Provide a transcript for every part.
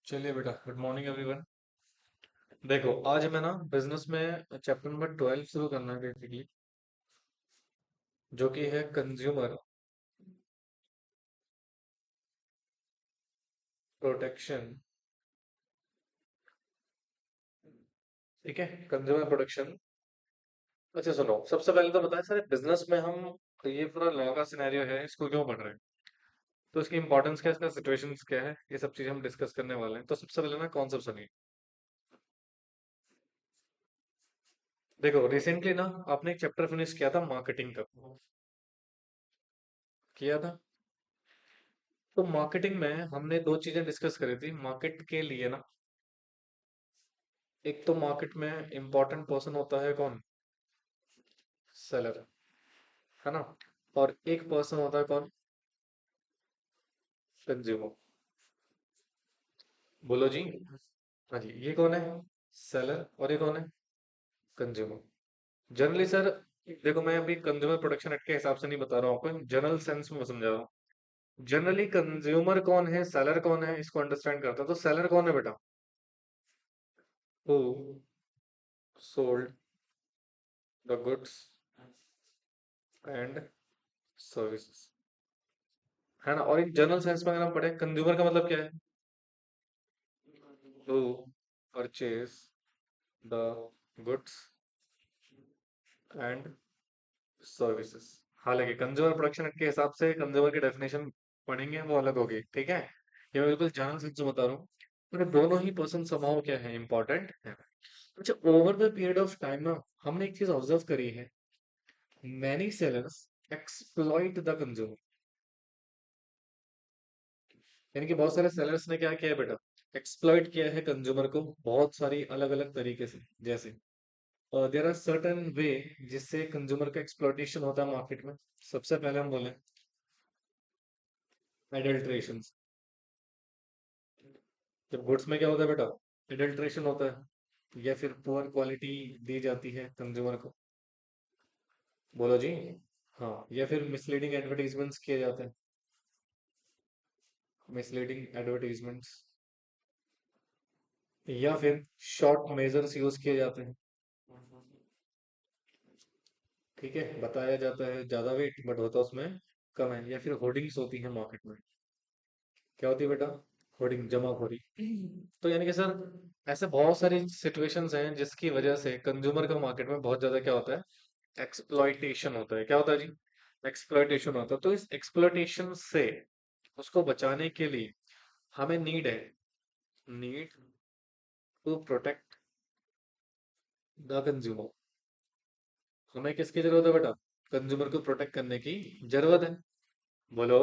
चलिए बेटा, good morning everyone. देखो, आज मैं ना बिजनेस में चैप्टर नंबर 12 शुरू करना है बेसिकली, जो कि है कंज्यूमर प्रोटेक्शन। ठीक है, कंज्यूमर प्रोटेक्शन। अच्छा सुनो, सबसे पहले तो बताएं सर, बिजनेस में हम ये पूरा लॉ का सिनेरियो है, इसको क्यों पढ़ रहे हैं? तो इसकी इंपॉर्टेंस क्या है, इसका सिचुएशंस क्या है, ये सब चीजें हम डिस्कस करने वाले हैं। तो सबसे पहले ना कॉन्सेप्ट सुनिए। देखो, रिसेंटली ना आपने एक चैप्टर फिनिश किया था मार्केटिंग का, किया था। तो मार्केटिंग में हमने दो चीजें डिस्कस करी थी मार्केट के लिए ना। एक तो मार्केट में इंपॉर्टेंट पर्सन होता है कौन? सेलर, है ना। और एक पर्सन होता है कौन? कंज्यूमर। बोलो जी। हाँ जी, ये कौन है? सेलर। और ये कौन है? कंज्यूमर। जनरली सर, देखो मैं अभी कंज्यूमर प्रोटेक्शन एक्ट के हिसाब से नहीं बता रहा हूँ आपको, जनरल सेंस में समझा रहा हूँ। जनरली कंज्यूमर कौन है, सेलर कौन है, इसको अंडरस्टैंड करता है। तो सेलर कौन है बेटा? Who sold the goods and services, है ना। और एक जनरल सेंस में अगर हम पढ़े, कंज्यूमर का मतलब क्या है? Who purchase the goods and services. हालांकि कंज्यूमर प्रोडक्शन एक्ट के हिसाब से कंज्यूमर की डेफिनेशन पढ़ेंगे वो अलग होगी, ठीक है। ये मैं बिल्कुल जानल सेंस में बता रहा हूँ। पर दोनों ही पर्सन स्वभाव क्या है, इंपॉर्टेंट है। अच्छा, over the period of time ना हमने एक चीज ऑब्जर्व करी है, many sellers exploit the consumer. यानी कि बहुत सारे सेलर्स ने क्या किया है बेटा? एक्सप्लॉइट किया है कंज्यूमर को बहुत सारी अलग अलग तरीके से। जैसे देयर आर सर्टेन वे जिससे कंज्यूमर का एक्सप्लॉइटेशन होता है मार्केट में। सबसे पहले हम बोले एडल्ट्रेशन। जब गुड्स में क्या होता है बेटा? एडल्ट्रेशन होता है, या फिर पुअर क्वालिटी दी जाती है कंज्यूमर को। बोलो जी। हाँ, या फिर मिसलीडिंग एडवर्टीजमेंट्स किए जाते हैं। मिसलीडिंग एडवर्टीजमेंट्स, या फिर शॉर्ट मेजर्स यूज किए जाते हैं। ठीक है, बताया जाता है ज्यादा वेट बट होता उसमें कम है। या फिर होर्डिंग्स होती है मार्केट में। क्या होती है बेटा? होर्डिंग, जमाखोरी। तो यानी कि सर, ऐसे बहुत सारी सिचुएशंस हैं जिसकी वजह से कंज्यूमर का मार्केट में बहुत ज्यादा क्या होता है, एक्सप्लॉइटेशन होता है। क्या होता है जी? एक्सप्लॉइटेशन होता है। तो इस एक्सप्लॉइटेशन से उसको बचाने के लिए हमें नीड है, need to protect the consumer. हमें किसकी जरूरत है बेटा? कंज्यूमर को प्रोटेक्ट करने की जरूरत है। बोलो।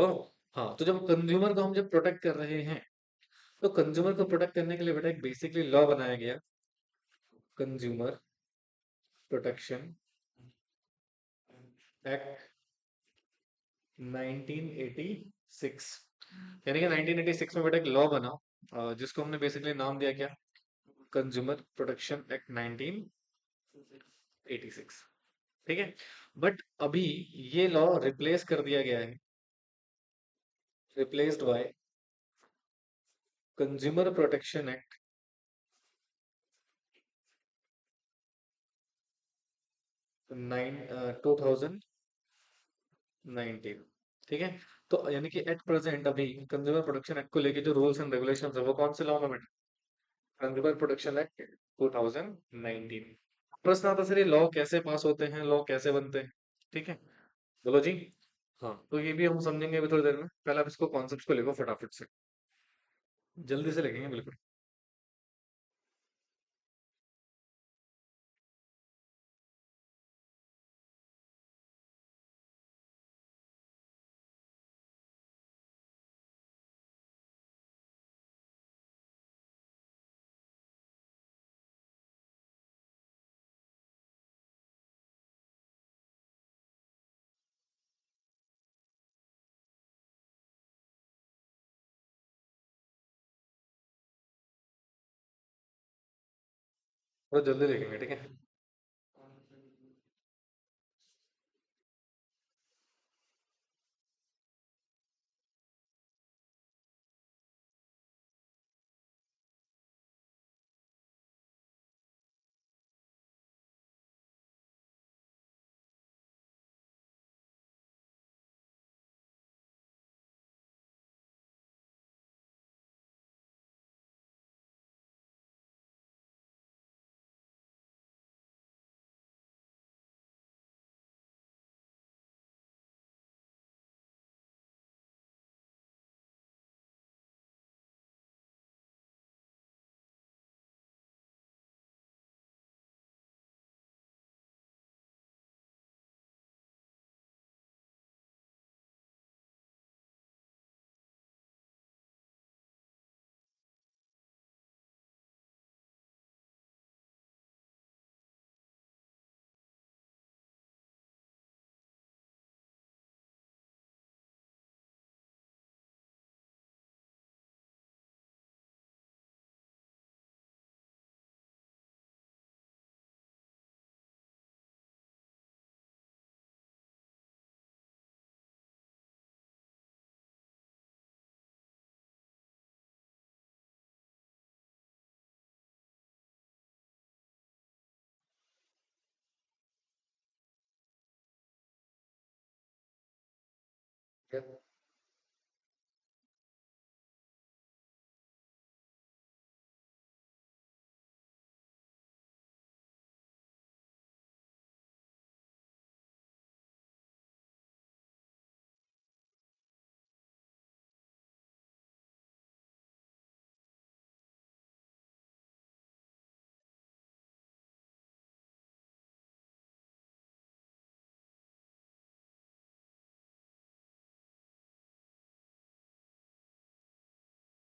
हाँ, तो जब कंज्यूमर को हम जब प्रोटेक्ट कर रहे हैं, तो कंज्यूमर को प्रोटेक्ट करने के लिए बेटा एक बेसिकली लॉ बनाया गया, कंज्यूमर प्रोटेक्शन एक्ट 1986। यानी कि 1986 में बेटा एक लॉ बना, जिसको हमने बेसिकली नाम दिया क्या? Consumer protection act 1986। ठीक है। बट अभी ये लॉ रिप्लेस कर दिया गया है, replaced by consumer protection act 2019। ठीक है। तो यानी कि एट प्रेजेंट अभी कंज्यूमर प्रोटेक्शन एक्ट को लेके जो रूल्स एंड रेगुलेशन है वो कौन से लॉ में बेटा? Consumer protection act 2019। प्रश्न आता सर, ये लॉ कैसे पास होते हैं, लॉ कैसे बनते हैं? ठीक है, बोलो जी। हाँ, तो ये भी हम समझेंगे अभी थोड़ी देर में। पहले आप इसको कॉन्सेप्ट को लिखो फटाफट से, जल्दी से लिखेंगे बिल्कुल। थोड़ा जल्दी लिखेंगे, ठीक है।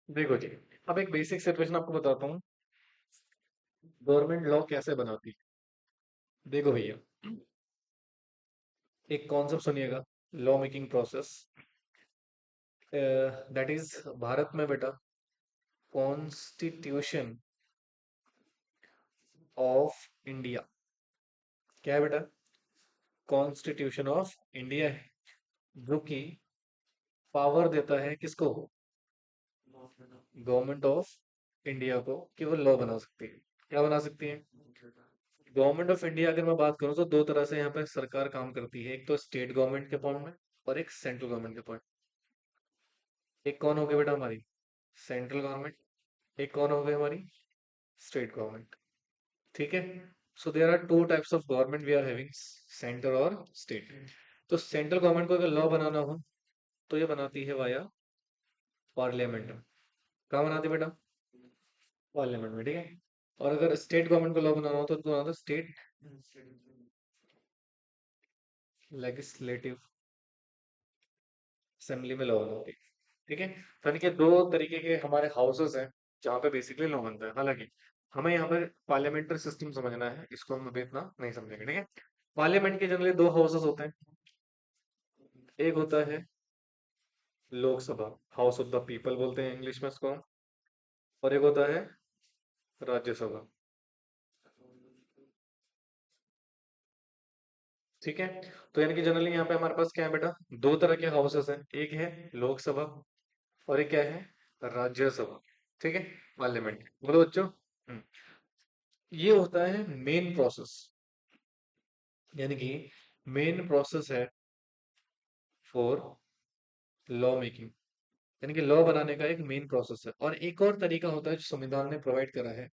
देखो जी, अब एक बेसिक सिचुएशन आपको बताता हूँ। गवर्नमेंट लॉ कैसे बनाती है, देखो भैया, एक कॉन्सेप्ट सुनिएगा, law making process, that is Bharat में बेटा कॉन्स्टिट्यूशन ऑफ इंडिया, क्या है बेटा, कॉन्स्टिट्यूशन ऑफ इंडिया है, जो कि पावर देता है किसको, गवर्नमेंट ऑफ इंडिया को, कि वो लॉ बना सकती है। क्या बना सकती है? गवर्नमेंट ऑफ इंडिया अगर मैं बात करूं तो दो तरह से यहाँ पे सरकार काम करती है, एक तो स्टेट गवर्नमेंट के फॉर्म में और एक सेंट्रल गवर्नमेंट के फॉर्म में। एक कौन हो गई बेटा हमारी, सेंट्रल गवर्नमेंट, एक कौन हो गई हमारी, स्टेट गवर्नमेंट। ठीक है। So there are two types of government we are having, centre और स्टेट। तो सेंट्रल गवर्नमेंट को अगर लॉ बनाना हो तो ये बनाती है वाया पार्लियामेंट। कहाँ बनाती है बेटा, पार्लियामेंट में, ठीक है। और अगर स्टेट गवर्नमेंट को लॉ बनाना हो तो बनाता है स्टेट लेजिस्लेटिव असेंबली में लॉ होती है। ठीक है। तो यानी कि दो तरीके के हमारे हाउसेस हैं जहाँ पे बेसिकली लॉ बनता है। हालांकि हमें यहाँ पर पार्लियामेंट्री सिस्टम समझना है, इसको हम अभी इतना नहीं समझेंगे, ठीक है। पार्लियामेंट के जनरली दो हाउसेस होते हैं, एक होता है Lok Sabha, house of the people बोलते हैं इंग्लिश में इसको, और एक होता है राज्यसभा। ठीक है। तो यानी कि जनरली यहाँ पे हमारे पास क्या है बेटा, दो तरह के हाउसेस हैं, एक है लोकसभा और एक क्या है, राज्यसभा। ठीक है, पार्लियामेंट। बोलो बच्चों। ये होता है मेन प्रोसेस, यानी कि मेन प्रोसेस है फॉर लॉ मेकिंग, यानी कि लॉ बनाने का एक मेन प्रोसेस है। और एक और तरीका होता है जो संविधान ने प्रोवाइड करा है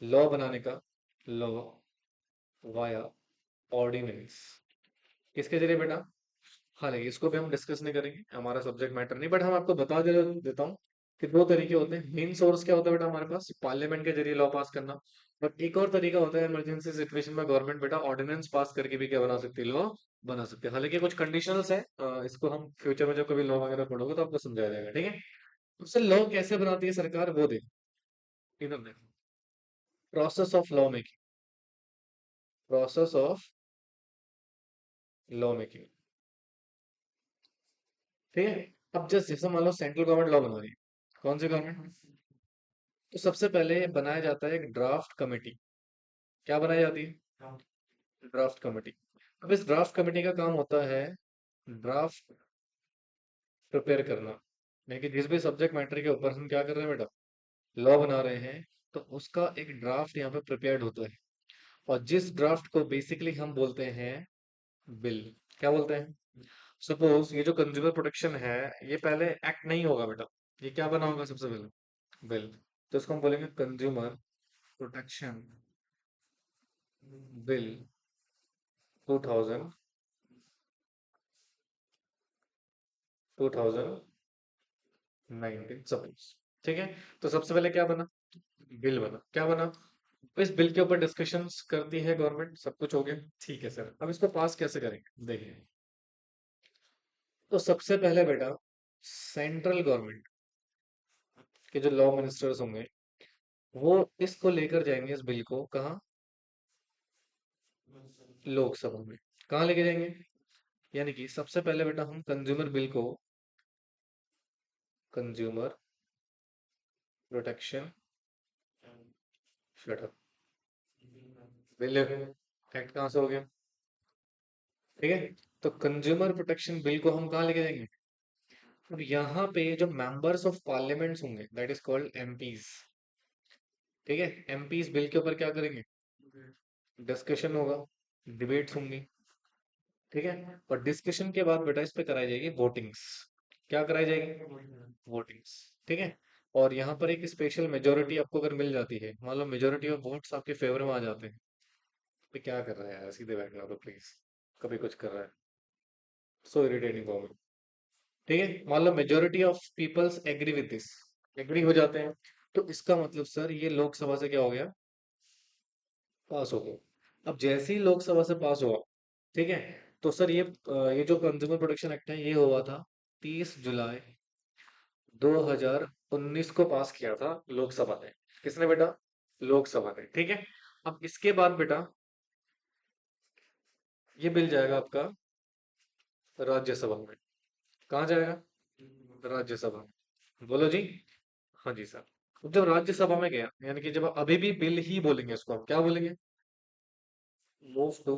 लॉ बनाने का, लॉ वाया ऑर्डिनेंस। किसके जरिए बेटा, हालांकि इसको भी हम डिस्कस नहीं करेंगे, हमारा सब्जेक्ट मैटर नहीं, बट हम आपको बता देता हूँ कि दो तरीके होते हैं। मेन सोर्स क्या होता है बेटा हमारे पास, पार्लियामेंट के जरिए लॉ पास करना। और एक और तरीका होता है इमरजेंसी सिचुएशन में गवर्नमेंट बेटा ऑर्डिनेंस पास करके भी क्या बना सकती है, लॉ बना सकते हैं। हालांकि कुछ कंडीशंस है, इसको हम फ्यूचर में जब कभी लॉ वगैरह पढ़ोगे तो आपको समझाया जाएगा, ठीक है। उससे लॉ कैसे बनाती है सरकार वो देखो, इधर देखो, process of law making, process of law making. ठीक है। अब जैसे मान लो सेंट्रल गवर्नमेंट लॉ बना रही है, कौन सी गवर्नमेंट, तो सबसे पहले बनाया जाता है एक ड्राफ्ट कमेटी। क्या बनाई जाती है, ड्राफ्ट कमेटी। अब इस ड्राफ्ट कमेटी का काम होता है ड्राफ्ट प्रिपेयर करना, यानी कि जिस भी सब्जेक्ट मैटर के ऊपर हम क्या कर रहे हैं बेटा, लॉ बना रहे हैं, तो उसका एक ड्राफ्ट यहाँ पे प्रिपेयर्ड होता है। और जिस ड्राफ्ट को बेसिकली हम बोलते हैं बिल, क्या बोलते हैं। सपोज ये जो कंज्यूमर प्रोटेक्शन है, ये पहले एक्ट नहीं होगा बेटा, ये क्या बना होगा सबसे पहले, बिल। तो इसको हम बोलेंगे कंज्यूमर प्रोटेक्शन बिल 2000, 2019 सपोज। ठीक है। तो सबसे पहले क्या बना, बिल बना। क्या बना, तो इस बिल के ऊपर डिस्कशंस करती है गवर्नमेंट, सब कुछ हो गया, ठीक है सर। अब इसको पास कैसे करेंगे देखिए, तो सबसे पहले बेटा सेंट्रल गवर्नमेंट के जो लॉ मिनिस्टर्स होंगे वो इसको लेकर जाएंगे, इस बिल को कहाँ, लोकसभा में। कहाँ लेके जाएंगे, यानी कि सबसे पहले बेटा हम कंज्यूमर बिल को, consumer protection shut up bill act कहाँ से हो गया, ठीक है। तो कंज्यूमर प्रोटेक्शन बिल को हम कहाँ लेके जाएंगे, अब यहाँ पे जो मेंबर्स ऑफ पार्लियामेंट्स होंगे दैट इज कॉल्ड एमपीज, ठीक है। एमपीज बिल के ऊपर क्या करेंगे, डिस्कशन होगा, डिबेट्स होंगी, ठीक है। और डिस्कशन के बाद बेटा इस पे कराई जाएगी वोटिंग्स। क्या कराई जाएगी? वोटिंग्स। ठीक है। और यहाँ पर एक स्पेशल मेजोरिटी आपको अगर मिल जाती है, मान लो मेजोरिटी ऑफ वोट्स आपके फेवर में आ जाते हैं, तो क्या कर रहा है यार, सीधे बैठना तो प्लीज। कभी कुछ कर रहा है, सो इरिटेटिंग फॉर मी। ठीक है, मान लो majority of peoples agree with this, agree हो जाते हैं, तो इसका मतलब सर ये लोकसभा से क्या हो गया? पास हो गया। अब जैसे ही लोकसभा से पास हुआ, ठीक है, तो सर ये जो कंज्यूमर प्रोटेक्शन एक्ट है ये हुआ था 30 जुलाई 2019 को पास किया था लोकसभा ने। किसने बेटा? लोकसभा ने। ठीक है। अब इसके बाद बेटा ये बिल जाएगा आपका राज्यसभा में। कहाँ जाएगा? राज्यसभा में। बोलो जी। हाँ जी सर। अब जब राज्यसभा में गया, यानी कि जब अभी भी बिल ही बोलेंगे उसको, हम क्या बोलेंगे? Move to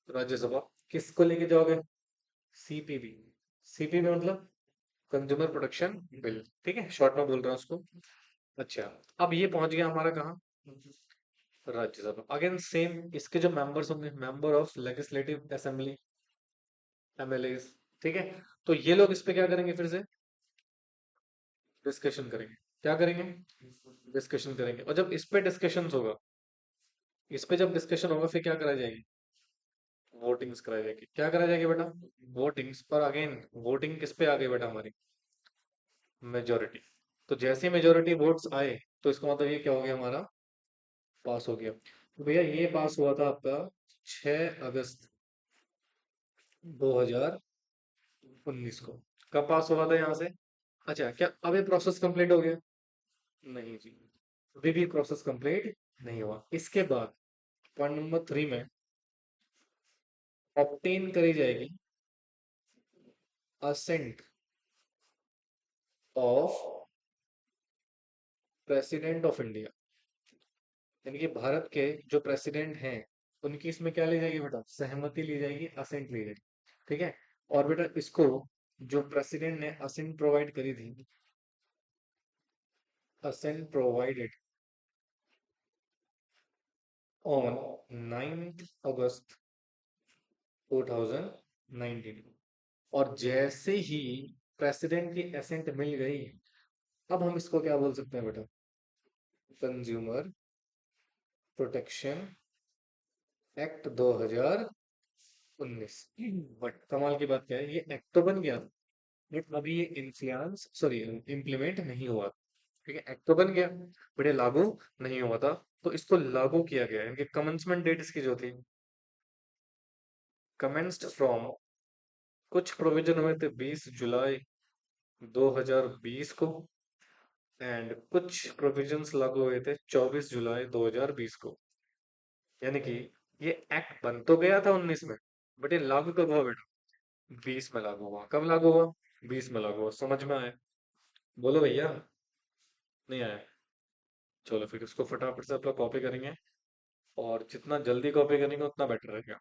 Rajya Sabha. किसको लेके जाओगे? सीपीबी। सीपीबी मतलब कंज्यूमर प्रोटेक्शन बिल। ठीक है, शॉर्ट में बोल रहा हूँ उसको। अच्छा। अब ये पहुंच गया हमारा कहाँ? राज्यसभा। अगेन सेम, इसके जो मेंबर्स होंगे, member of legislative assembly, MLAs. ठीक है। तो ये लोग इस पे क्या करेंगे? फिर से डिस्कशन करेंगे। क्या करेंगे? डिस्कशन करेंगे। और जब इस पे डिस्कशन होगा, इस पे जब डिस्कशन होगा, फिर क्या कराई जाएगी? वोटिंग्स कराई जाएगी। क्या कराई जाएगी बेटा? वोटिंग्स। पर अगेन वोटिंग किस पे आ गई बेटा हमारी? मेजोरिटी। तो जैसे मेजोरिटी वोट्स आए, तो इसका मतलब ये क्या हो गया हमारा? पास हो गया। तो भैया ये पास हुआ था आपका 6 अगस्त 2019 को। कब पास हुआ था यहाँ से? अच्छा, क्या अब ये प्रोसेस कंप्लीट हो गया? नहीं जी, अभी भी प्रोसेस कंप्लीट नहीं हुआ। इसके बाद पॉइंट नंबर 3 में ऑब्टेन करी जाएगी assent of president of India. यानी कि भारत के जो प्रेसिडेंट हैं, उनकी इसमें क्या ली जाएगी बेटा? सहमति ली जाएगी, असेंट ली जाएगी। ठीक है। और बेटा इसको, जो प्रेसिडेंट ने असेंट प्रोवाइड करी थी, असेंट प्रोवाइडेड ऑन 9th अगस्त 2019। और जैसे ही प्रेसिडेंट की असेंट मिल गई, अब हम इसको क्या बोल सकते हैं बेटा? Consumer protection act 2019। बट कमाल की बात क्या है, ये एक्ट तो बन गया, बट अभी ये इन्फ्लुएंस सॉरी इम्प्लीमेंट नहीं हुआ। ठीक है, एक्ट तो बन गया, बट ये लागू नहीं हुआ था। तो इसको लागू किया गया, इनके कमेंसमेंट डेट इसकी जो थी, कमेंस्ड फ्रॉम, कुछ प्रोविजन हुए थे 20 जुलाई 2020 को, एंड कुछ प्रोविजंस लागू हुए थे 24 जुलाई 2020 को। यानी कि ये एक्ट बन तो गया था 19 में, बट ये लागू कब हुआ बेटा? 20 में लागू हुआ। कब लागू हुआ? 20 में लागू हुआ। समझ में आया? बोलो भैया। नहीं आया? चलो फिर इसको फटाफट से आप लोग कॉपी करेंगे, और जितना जल्दी कॉपी करेंगे उतना बेटर रहेगा।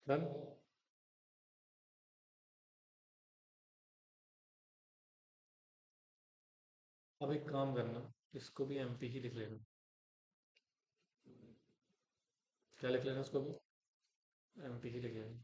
डन। अब एक काम करना, इसको भी एमपी ही लिख लेना। क्या लिख लेना इसको भी? एमपी ही लिख लेना।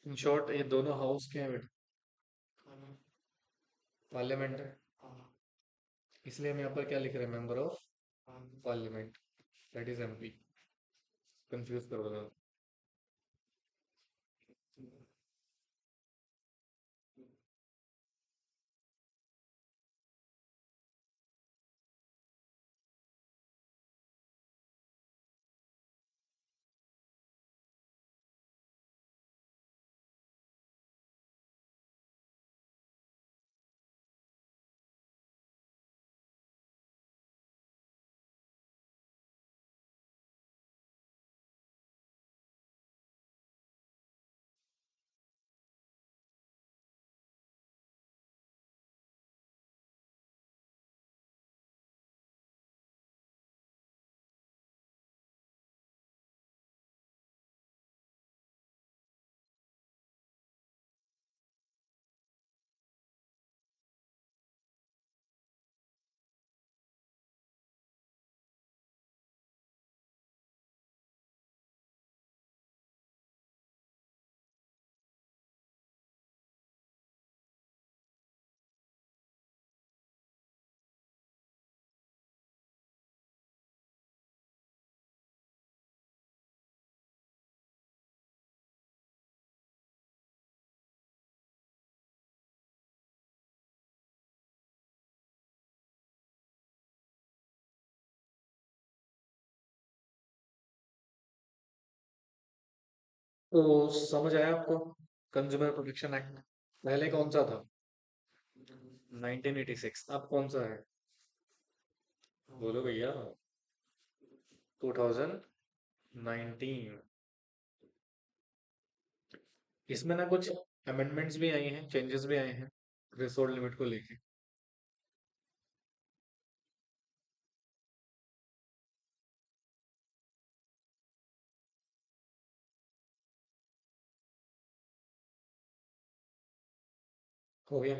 इन शॉर्ट ये दोनों हाउस के हैं बेटा, पार्लियामेंट है, इसलिए हम यहाँ पर क्या लिख रहे हैं, member of parliament, that is MP. Confuse कर दो। तो समझ आया आपको? कंज्यूमर प्रोटेक्शन एक्ट पहले कौन सा था? 1986। अब कौन सा है? बोलो भैया। 2019। इसमें ना कुछ अमेंडमेंट्स भी आई हैं, चेंजेस भी आए हैं थ्रेशोल्ड लिमिट को लेके। हो गया।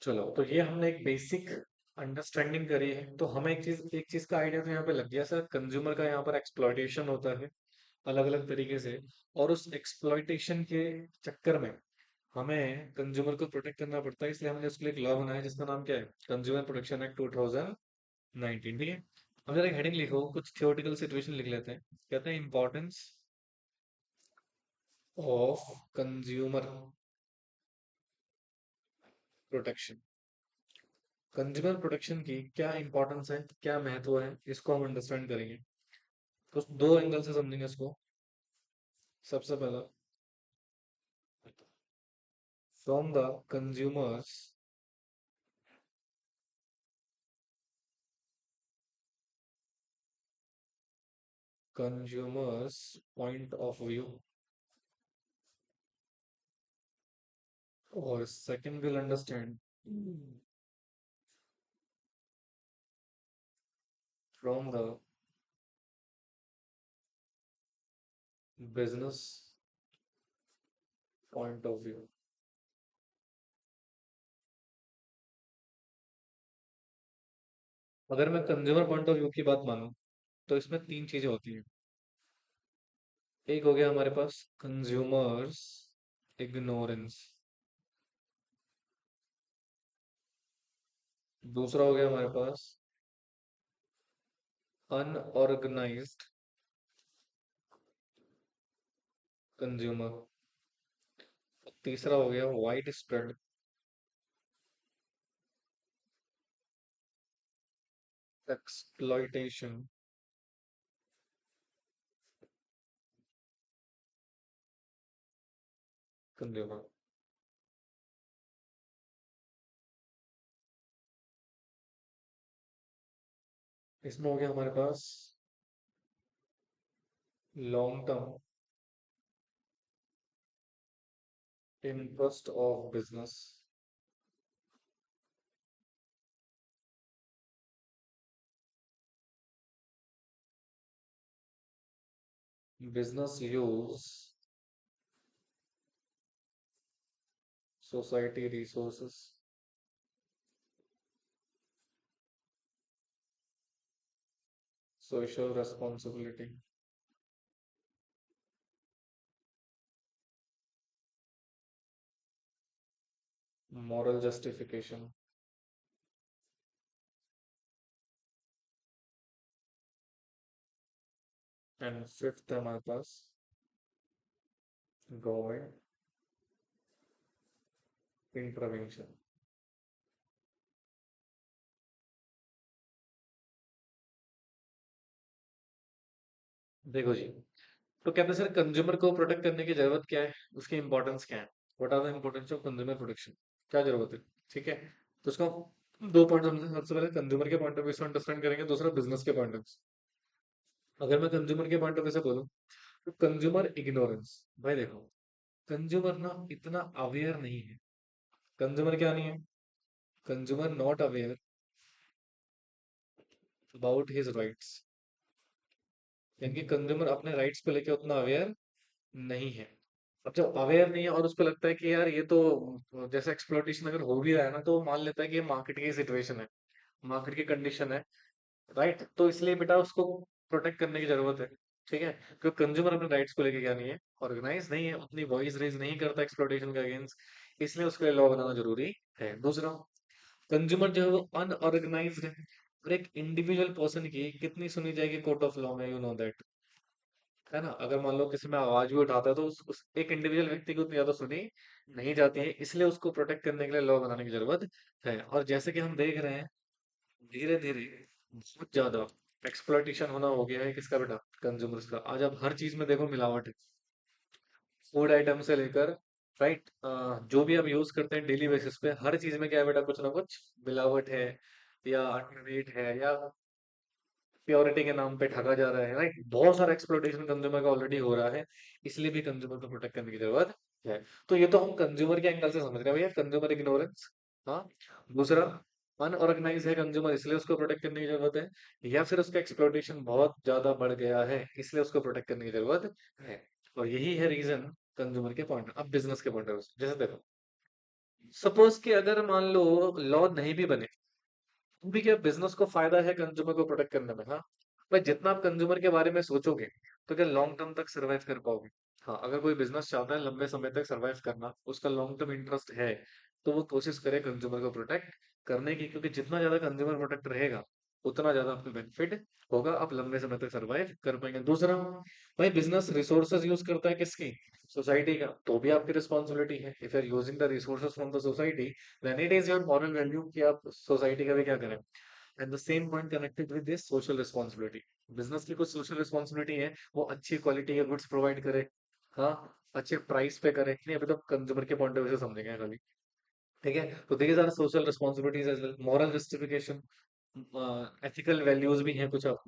चलो, तो ये हमने एक बेसिक अंडरस्टैंडिंग करी है, तो हमें एक चीज का आइडिया तो यहाँ पे लग गया सर, कंज्यूमर का यहाँ पर एक्सप्लॉयटेशन होता है अलग अलग तरीके से, और उस एक्सप्लॉयटेशन के चक्कर में हमें कंज्यूमर को प्रोटेक्ट करना पड़ता है, इसलिए हमने उसके लिए एक लॉ बनाया जिसका नाम क्या है, कंज्यूमर प्रोटेक्शन एक्ट 2019। ठीक है। हम जरा एक हेडिंग लिखो, कुछ थियोरेटिकल सिचुएशन लिख लेते हैं। कहते हैं importance of consumer protection. Consumer protection की क्या इंपॉर्टेंस है, क्या महत्व है, इसको हम अंडरस्टैंड करेंगे। तो दो एंगल से समझेंगे इसको। सबसे पहला, from the consumers consumers point of view, और second will understand from the business point of view. अगर मैं कंज्यूमर पॉइंट ऑफ व्यू की बात मानूं, तो इसमें तीन चीजें होती हैं। एक हो गया हमारे पास कंज्यूमर्स इग्नोरेंस, दूसरा हो गया हमारे पास अनऑर्गेनाइज्ड कंज्यूमर, तीसरा हो गया वाइड स्प्रेड एक्सप्लॉइटेशन कंज्यूमर। इसमें हो गया हमारे पास long term interest of business, business use society resources, social responsibility. Moral justification. And fifth है हमारे पास गवर्नमेंट इंटरवेंशन। देखो जी, तो कहते हैं सर कंज्यूमर को प्रोटेक्ट करने की जरूरत क्या है, उसकी इंपॉर्टेंस क्या है, what are the importance of consumer protection, क्या जरूरत है। ठीक है, तो उसका हम दो पॉइंट समझे। सबसे पहले कंज्यूमर के पॉइंट ऑफ व्यू से अंडरस्टैंड करेंगे, दूसरा बिजनेस के पॉइंट ऑफ व्यू से। अगर मैं कंज्यूमर के पॉइंट ऑफ व्यू से बोलूँ, तो कंज्यूमर इग्नोरेंस। भाई देखो, कंज्यूमर ना इतना अवेयर नहीं है। कंज्यूमर क्या नहीं है, consumer not aware about his rights. यानी कि कंज्यूमर अपने राइट्स को लेकर उतना अवेयर नहीं है। अब जब अवेयर नहीं है और उसको लगता है कि यार ये तो जैसे एक्सप्लॉइटेशन अगर हो भी रहा है ना, तो वो मान लेता है कि ये मार्केट की सिचुएशन है, मार्केट की कंडीशन है। राइट, तो इसलिए बेटा उसको प्रोटेक्ट करने की जरूरत है। ठीक है, क्योंकि कंज्यूमर अपने राइट्स को लेके क्या नहीं है, ऑर्गेनाइज नहीं है, अपनी वॉइस रेज नहीं करता एक्सप्लॉइटेशन के अगेंस्ट, इसलिए उसके लिए लॉ बनाना जरूरी है। दूसरा, कंज्यूमर जो है वो अनऑर्गेनाइज्ड है, और एक इंडिविजुअल पर्सन की कितनी सुनी जाएगी कोर्ट ऑफ लॉ में, यू नो दैट। है ना, अगर मान लो किसी में आवाज भी उठाता है तो उस एक इंडिविजुअल व्यक्ति को उतनी ज्यादा सुनी नहीं जाती है, इसलिए उसको प्रोटेक्ट करने के लिए लॉ बनाने की जरूरत है। और जैसे कि हम देख रहे हैं, धीरे धीरे बहुत ज्यादा एक्सप्लॉइटेशन होना हो गया है किसका बेटा, कंज्यूमर्स का। आज आप हर चीज में देखो मिलावट है, फूड आइटम से लेकर, राइट, जो भी आप यूज करते हैं डेली बेसिस पे, हर चीज में क्या है बेटा, कुछ ना कुछ मिलावट है, या अल्टरनेट है, या प्योरिटी के नाम पे ठगा जा रहा है। राइट, बहुत सारा एक्सप्लॉइटेशन कंज्यूमर का ऑलरेडी हो रहा है, इसलिए भी कंज्यूमर को प्रोटेक्ट करने की जरूरत है। तो ये तो हम कंज्यूमर के एंगल से समझ रहे हैं भैया, कंज्यूमर इग्नोरेंस। हाँ, दूसरा, अनऑर्गेनाइज है कंज्यूमर, इसलिए उसको प्रोटेक्ट करने की जरूरत है। या फिर उसका एक्सप्लॉइटेशन बहुत ज्यादा बढ़ गया है, इसलिए उसको प्रोटेक्ट करने की जरूरत है। और यही है रीजन कंज्यूमर के पॉइंट। अब बिजनेस के पॉइंट जैसे देखो, सपोज कि अगर मान लो लॉ नहीं भी बने, तो भी क्या बिजनेस को फायदा है कंज्यूमर को प्रोटेक्ट करने में। हाँ भाई, जितना आप कंज्यूमर के बारे में सोचोगे, तो क्या लॉन्ग टर्म तक सरवाइव कर पाओगे। हाँ, अगर कोई बिजनेस चाहता है लंबे समय तक सरवाइव करना, उसका लॉन्ग टर्म इंटरेस्ट है, तो वो कोशिश करे कंज्यूमर को प्रोटेक्ट करने की, क्योंकि जितना ज्यादा कंज्यूमर प्रोटेक्ट रहेगा, उतना ज्यादा आपको बेनिफिट होगा, आप लंबे समय तक सरवाइव कर पाएंगे। दूसरा, भाई बिजनेस रिसोर्सेज यूज करता है किसकी, सोसाइटी का, तो भी आपकी रिस्पॉन्सिबिलिटी है। If you are using the resources from the society, then it is your moral value कि आप सोसाइटी का भी क्या करें। And the same point connected with this social responsibility, business की कुछ सोशल रिस्पॉन्सिबिलिटी है, वो अच्छी क्वालिटी के गुड्स प्रोवाइड करे। हाँ, अच्छे प्राइस पे करे। नहीं, अभी तो कंज्यूमर के पॉइंट ऑफ व्यू से समझेंगे खाली। ठीक है, तो these are social responsibilities as well, moral justification, ethical values भी हैं कुछ। आप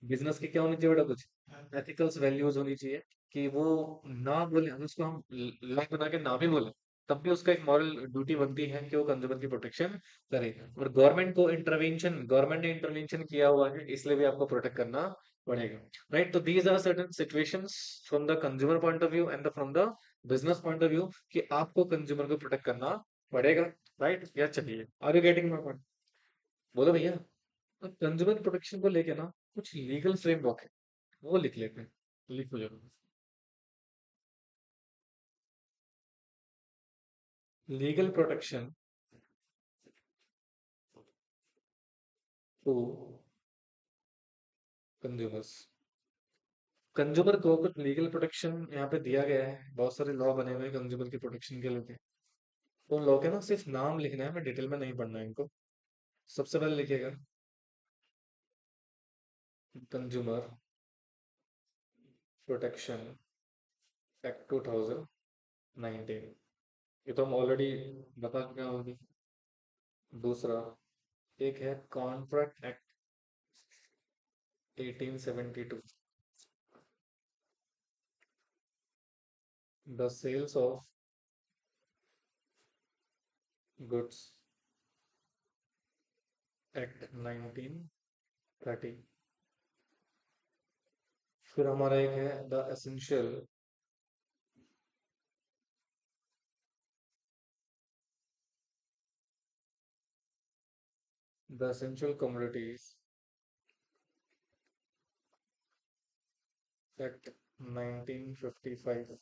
बिजनेस की क्या होनी चाहिए बेटा, कुछ एथिकल्स वैल्यूज होनी चाहिए, कि वो ना बोले, अगर उसको हम लॉ बना के ना भी बोले, तब भी उसका एक मॉरल ड्यूटी बनती है कि वो कंज्यूमर की प्रोटेक्शन करे। और गवर्नमेंट ने इंटरवेंशन किया हुआ है, इसलिए भी आपको प्रोटेक्ट करना पड़ेगा। राइट, तो these are certain situations from the consumer point of view and from the business point of view, कि आपको कंज्यूमर को प्रोटेक्ट करना पड़ेगा। राइट, या चलिए, are you getting my point, बोलो भैया। अब कंज्यूमर प्रोटेक्शन को लेके ना कुछ लीगल फ्रेमवर्क है, वो लिख लेते हैं, लिखो जरूर। Legal protection to consumers. Consumer को कुछ लीगल प्रोटेक्शन यहाँ पे दिया गया है, बहुत सारे लॉ बने हुए हैं कंज्यूमर की प्रोटेक्शन के लिए। तो लॉ के ना सिर्फ नाम लिखना है, मैं डिटेल में नहीं पढ़ना है इनको। सबसे पहले लिखिएगा, कंज्यूमर प्रोटेक्शन एक्ट 2019, ये तो हम ऑलरेडी बता चुके हैं already। दूसरा, एक है contract act 1872। The sales of goods act 1930। फिर हमारा एक है the essential commodities act 1955।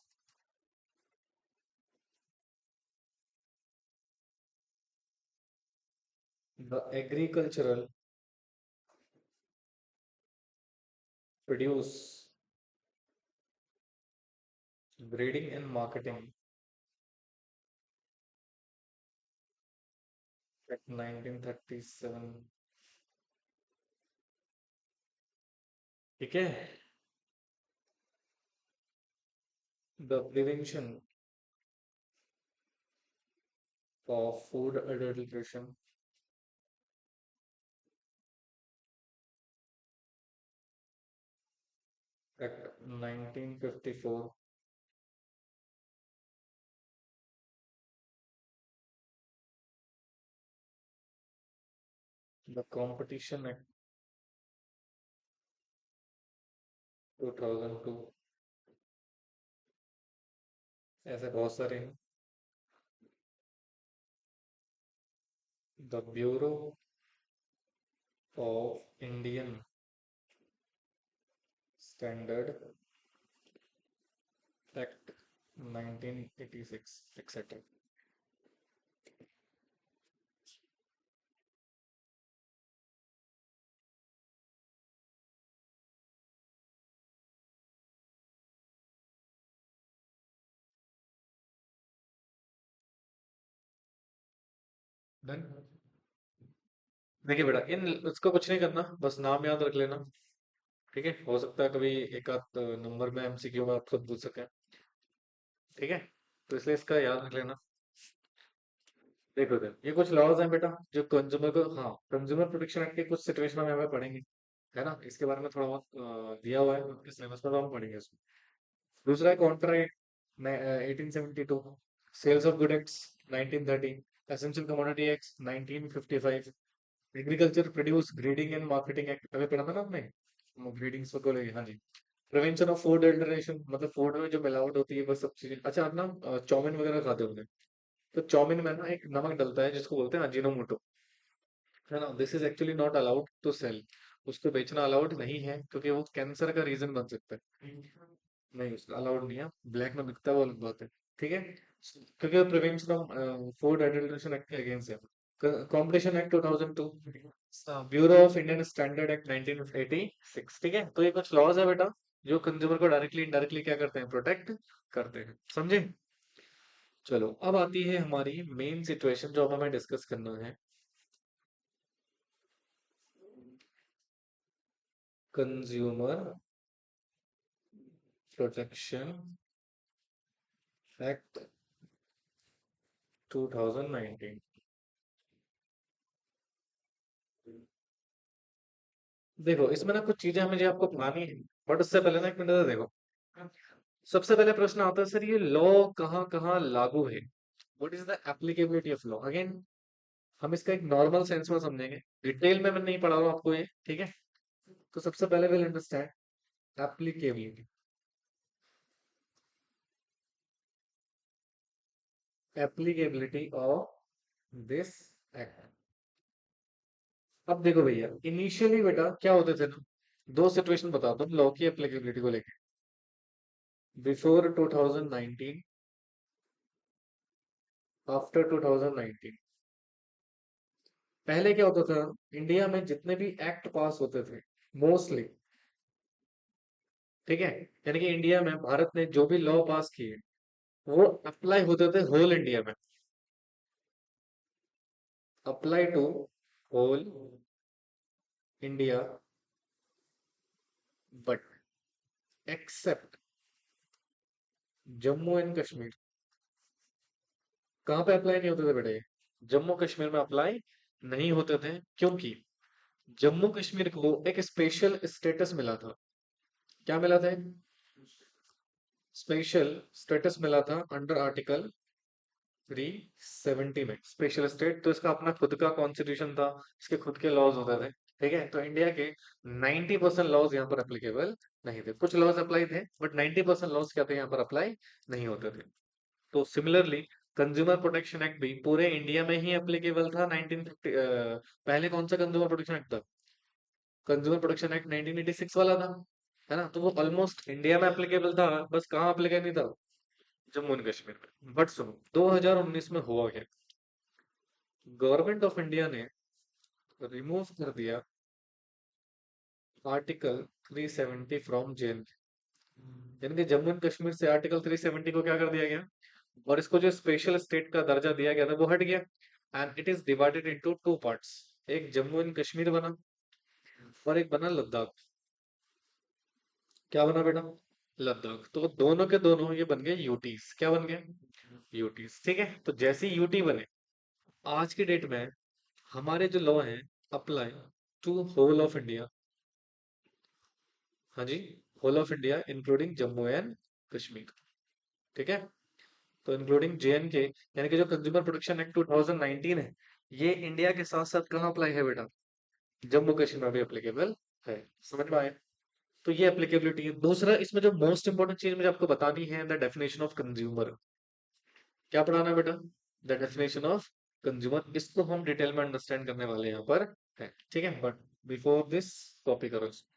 The agricultural produce grading and marketing act 1937। ठीक है। The prevention of food adulteration act 1954। The competition act 2002। ऐसे बहुत सारे हैं। The bureau of Indian standard act 1986 etcetera. Done. देखिए बेटा, इन इसको कुछ नहीं करना, बस नाम याद रख लेना। ठीक है, हो सकता है कभी एक आध नंबर में एमसीक्यू में आपको पूछ सके। ठीक है, तो इसलिए इसका याद रख लेना। देखो ये कुछ लॉज हैं बेटा जो कंज्यूमर को, हाँ, कंज्यूमर प्रोटेक्शन एक्ट के कुछ सिचुएशन में हमें पढ़ेंगे, है ना, इसके बारे में थोड़ा बहुत दिया हुआ है आपके सिलेबस में, तो हम पढ़ेंगे इसको। दूसरा है contract 1872, sales of goods 1930, essential commodity act 1955, agriculture produce grading and marketing act अभी पढ़ा था ना आपने, ग्रेडिंग्स को लेके, हाँ जी। प्रिवेंशन ऑफ फूड एडल्ट्रेशन, मतलब फूड में जो मिलावट होती है वो सब चीजें। अच्छा, आप ना चाउमीन वगैरह खाते होंगे, तो चाउमीन में ना एक नमक डलता है जिसको बोलते हैं अजीनोमोटो, है ना। This is actually not allowed to sell. उसको बेचना अलाउड नहीं है क्योंकि वो कैंसर का रीजन बन सकता है। नहीं, उसका अलाउड नहीं है, ब्लैक में बिकता है वो अलग बात है। ठीक है, क्योंकि prevention of food adulteration act के अगेंस्ट है। Competition act 2002, bureau of Indian standard act 1986। ठीक है, तो ये कुछ लॉज है बेटा जो कंज्यूमर को डायरेक्टली इनडायरेक्टली क्या करते हैं, प्रोटेक्ट करते हैं, समझे। चलो, अब आती है हमारी मेन सिचुएशन जो अब हमें डिस्कस करना है। Consumer protection act 2019। देखो, इसमें ना कुछ चीजें हमें जो आपको बनानी है, बट उससे पहले ना एक मिनट इधर देखो। सबसे पहले प्रश्न आता है, सर ये लॉ कहाँ कहाँ लागू है, what is the applicability of law. Again, हम इसका एक नॉर्मल सेंस में समझेंगे, डिटेल में मैं नहीं पढ़ा रहा हूँ आपको ये, ठीक है। तो सबसे पहले will understand applicability. Applicability of this act. अब देखो भैया, इनिशियली बेटा क्या होते थे ना, दो सिचुएशन बताता हूँ लॉ की एप्लीकेबिलिटी को लेकर। Before 2019, after 2019। पहले क्या होता था, इंडिया में जितने भी एक्ट पास होते थे, मोस्टली, ठीक है, यानी कि इंडिया में भारत ने जो भी लॉ पास किए वो अप्लाई होते थे होल इंडिया में, apply to whole India, but except Jammu and Kashmir. कहाँ पे अप्लाई नहीं होते थे बेटे, जम्मू कश्मीर में अप्लाई नहीं होते थे, क्योंकि जम्मू कश्मीर को एक स्पेशल स्टेटस मिला था। क्या मिला था, स्पेशल स्टेटस मिला था अंडर आर्टिकल 370 में। स्पेशल स्टेट तो इसका अपना खुद का कॉन्स्टिट्यूशन था, इसके खुद के लॉज होते थे। ठीक है, तो इंडिया के 90% लॉज यहाँ पर एप्लीकेबल नहीं थे। कुछ लॉज अप्लाई थे बट 90% लॉज क्या थे यहाँ पर अप्लाई नहीं होते थे। तो सिमिलरली कंज्यूमर प्रोटेक्शन एक्ट भी पूरे इंडिया में ही एप्लीकेबल था 1950। पहले कौन सा कंज्यूमर प्रोटेक्शन एक्ट था? कंज्यूमर प्रोटेक्शन एक्ट 1986 वाला था, है ना? तो वो ऑलमोस्ट इंडिया में एप्लीकेबल था, बस कहाँ एप्लीकेबल नहीं था? जम्मू एंड कश्मीर में। बट सुनो, 2019 में हुआ क्या? गवर्नमेंट ऑफ इंडिया ने रिमूव कर दिया आर्टिकल 370 फ्रॉम जेल। यानी कि जम्मू एंड कश्मीर से आर्टिकल 370 को क्या कर दिया गया, और इसको जो स्पेशल स्टेट का दर्जा दिया गया था वो हट गया। And it is divided into two parts. एक जम्मू एंड कश्मीर बना और एक बना लद्दाख। क्या बना बेटा? लद्दाख। तो दोनों के दोनों ये बन गए यूटीज। क्या बन गए? यूटीज। ठीक है, तो जैसे ही यूटी बने, आज की डेट में हमारे जो लॉ हैं apply to whole of India. हाँ जी, whole of India including Jammu and Kashmir. ठीक है, तो इंक्लूडिंग जेएनके, यानी कि जो कंज्यूमर प्रोटेक्शन एक्ट 2019 है, ये इंडिया के साथ साथ कहाँ अप्लाई है बेटा? जम्मू कश्मीर में भी एप्लीकेबल है। समझ में आया? तो ये एप्लीकेबिलिटी है। दूसरा, इसमें जो मोस्ट इंपॉर्टेंट चीज मुझे आपको बतानी है, द डेफिनेशन ऑफ कंज्यूमर। क्या पढ़ाना है बेटा? The definition of consumer. इसको हम डिटेल में अंडरस्टैंड करने वाले हैं यहाँ पर। है, ठीक है, बट बिफोर दिस कॉपी करो इसको।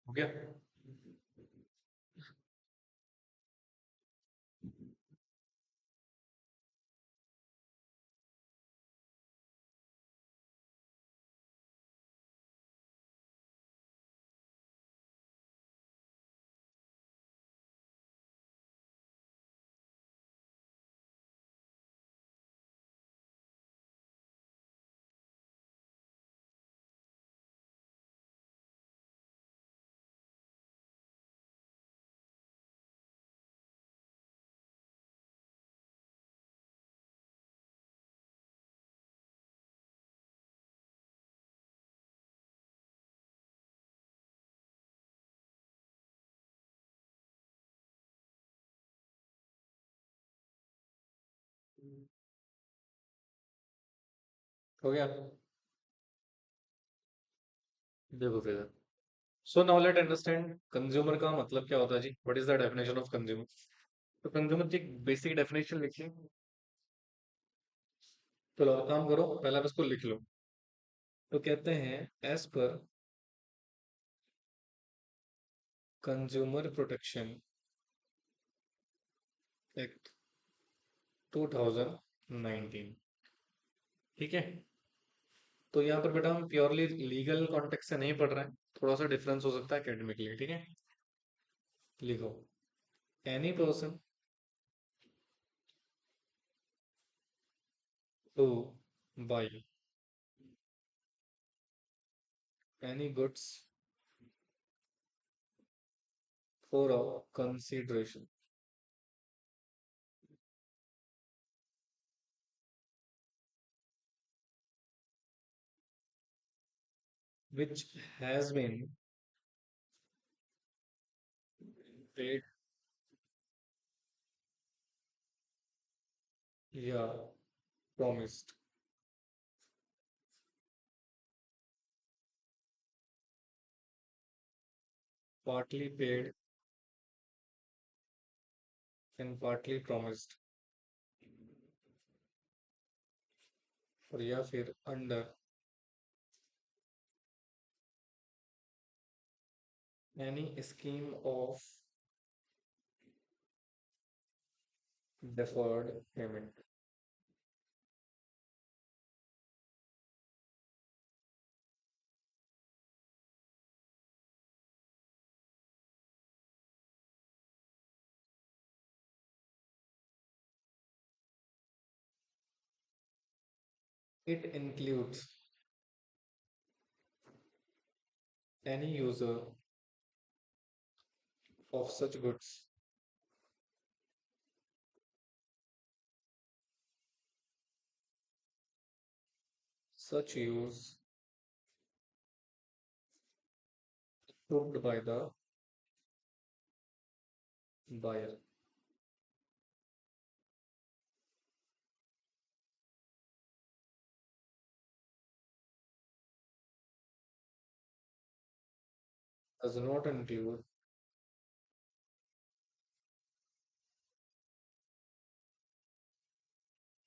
हो गया? हो गया? देखो फिर, so now let understand consumer का मतलब क्या होता है जी। What is the definition of consumer? तो कंज्यूमर की एक बेसिक डेफिनेशन लिखिए। चलो आप काम करो, पहले आप इसको लिख लो। तो कहते हैं, as per consumer protection act 2019। ठीक है, तो यहाँ पर बेटा हम प्योरली लीगल कॉन्टेक्स्ट से नहीं पढ़ रहे हैं, थोड़ा सा डिफरेंस हो सकता है एकेडमिकली। ठीक है, लिखो, any person who by any goods for a consideration which has been paid, yeah, promised, partly paid and partly promised, और या फिर under any scheme of deferred payment, it includes any user of such goods, such use approved by the buyer, does not include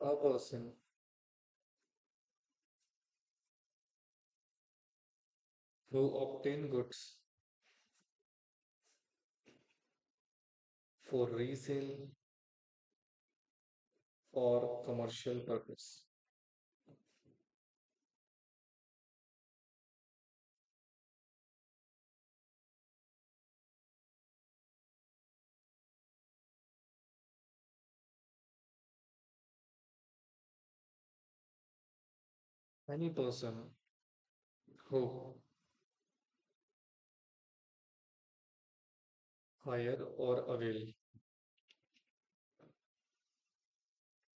a person who obtain goods for resale or commercial purpose. Any person who hire or avail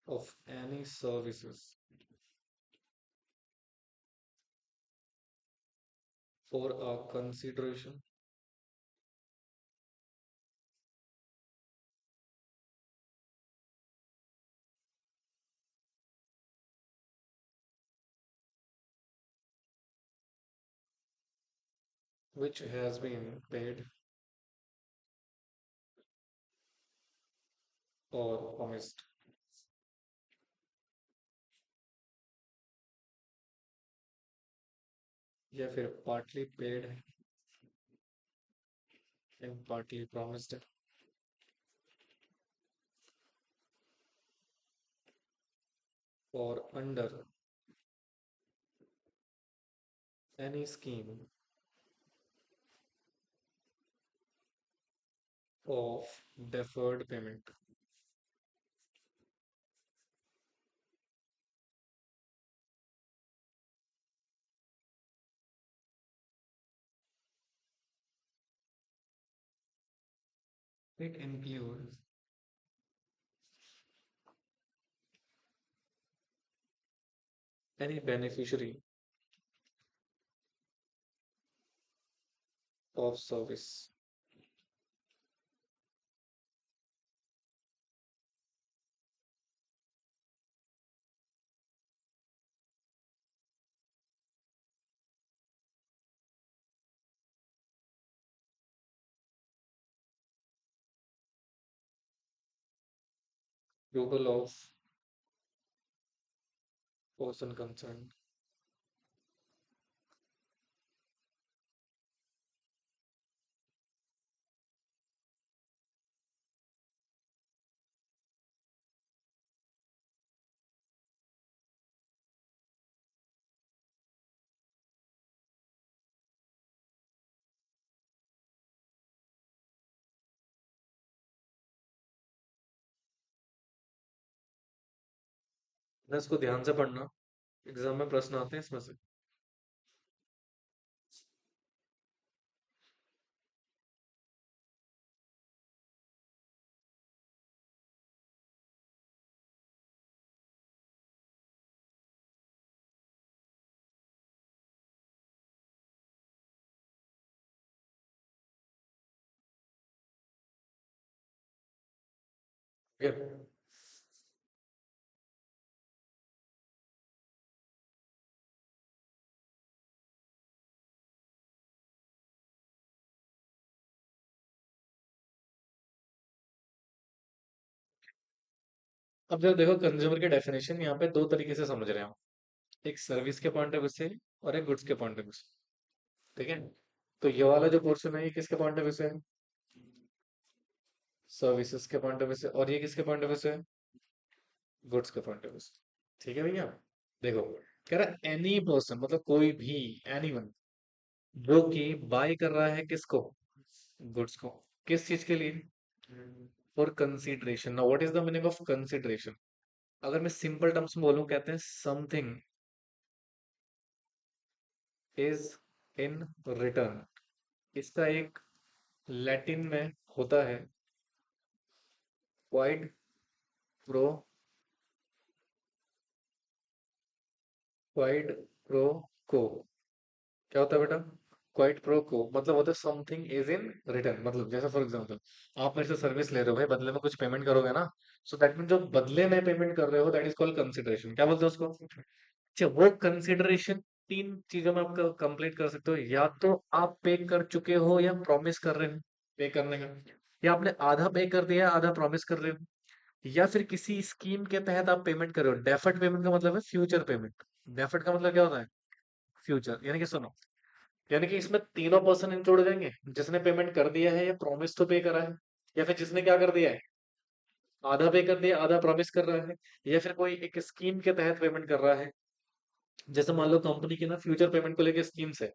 of any services for a consideration which has been paid or promised, या फिर partly paid and partly promised, or under any scheme of deferred payment. It includes any beneficiary of service, approval of person concerned. ना इसको ध्यान से पढ़ना, exam में प्रश्न आते हैं इसमें से। ठीक है। अब जब देखो कंज्यूमर की डेफिनेशन यहाँ पे दो तरीके से समझ रहे हैं हम, एक सर्विस के पॉइंट ऑफ व्यू से और एक गुड्स के पॉइंट ऑफ व्यू से। ठीक है। तो ये वाला जो पोर्शन है ये किसके पॉइंट ऑफ व्यू से है? सर्विसेज के पॉइंट ऑफ व्यू से। और ये किसके पॉइंट ऑफ व्यू से है? गुड्स के पॉइंट ऑफ व्यू से। ठीक है भैया। देखो, कह रहा है एनी पर्सन, मतलब कोई भी, एनीवन, जो कि बाय कर रहा है किसको? गुड्स को। किस चीज के लिए? For consideration. Now what is the meaning of consideration? अगर मैं सिंपल टर्म्स में बोलूं, कहते हैं समथिंग इज इन रिटर्न। इसका एक लैटिन में होता है क्वाइड प्रो, क्वाइड प्रो को। क्या होता है बेटा? क्वाइट प्रो को मतलब होता है समथिंग इज इन रिटर्न। मतलब जैसे फॉर एग्जांपल, आप मेरे से सर्विस ले रहे हो भाई, बदले में कुछ पेमेंट करोगे ना। सो दैट मीन जो बदले में पेमेंट कर रहे हो दैट इज कॉल्ड कंसिडरेशन। क्या बोलते हो उसको? अच्छा, वो कंसिडरेशन तीन चीजों में आप कंप्लीट कर सकते हो। या तो आप पे कर चुके हो या प्रॉमिस कर रहे हो पे करने का, या आपने आधा पे कर दिया आधा प्रॉमिस कर रहे हो, या फिर किसी स्कीम के तहत आप पेमेंट कर रहे हो। डेफर्ड पेमेंट का मतलब है फ्यूचर पेमेंट। डेफर्ड का मतलब क्या होता है? फ्यूचर। यानी कि सुनो, यानी कि इसमें तीनों पर्सन इंक्लूड हो जाएंगे, जिसने पेमेंट कर दिया है या प्रॉमिस तो पे करा है, या फिर जिसने क्या कर दिया है, आधा पे कर दिया आधा प्रॉमिस कर रहा है, या फिर कोई एक स्कीम के तहत पेमेंट कर रहा है। जैसे मान लो कंपनी की ना फ्यूचर पेमेंट को लेके स्कीम्स है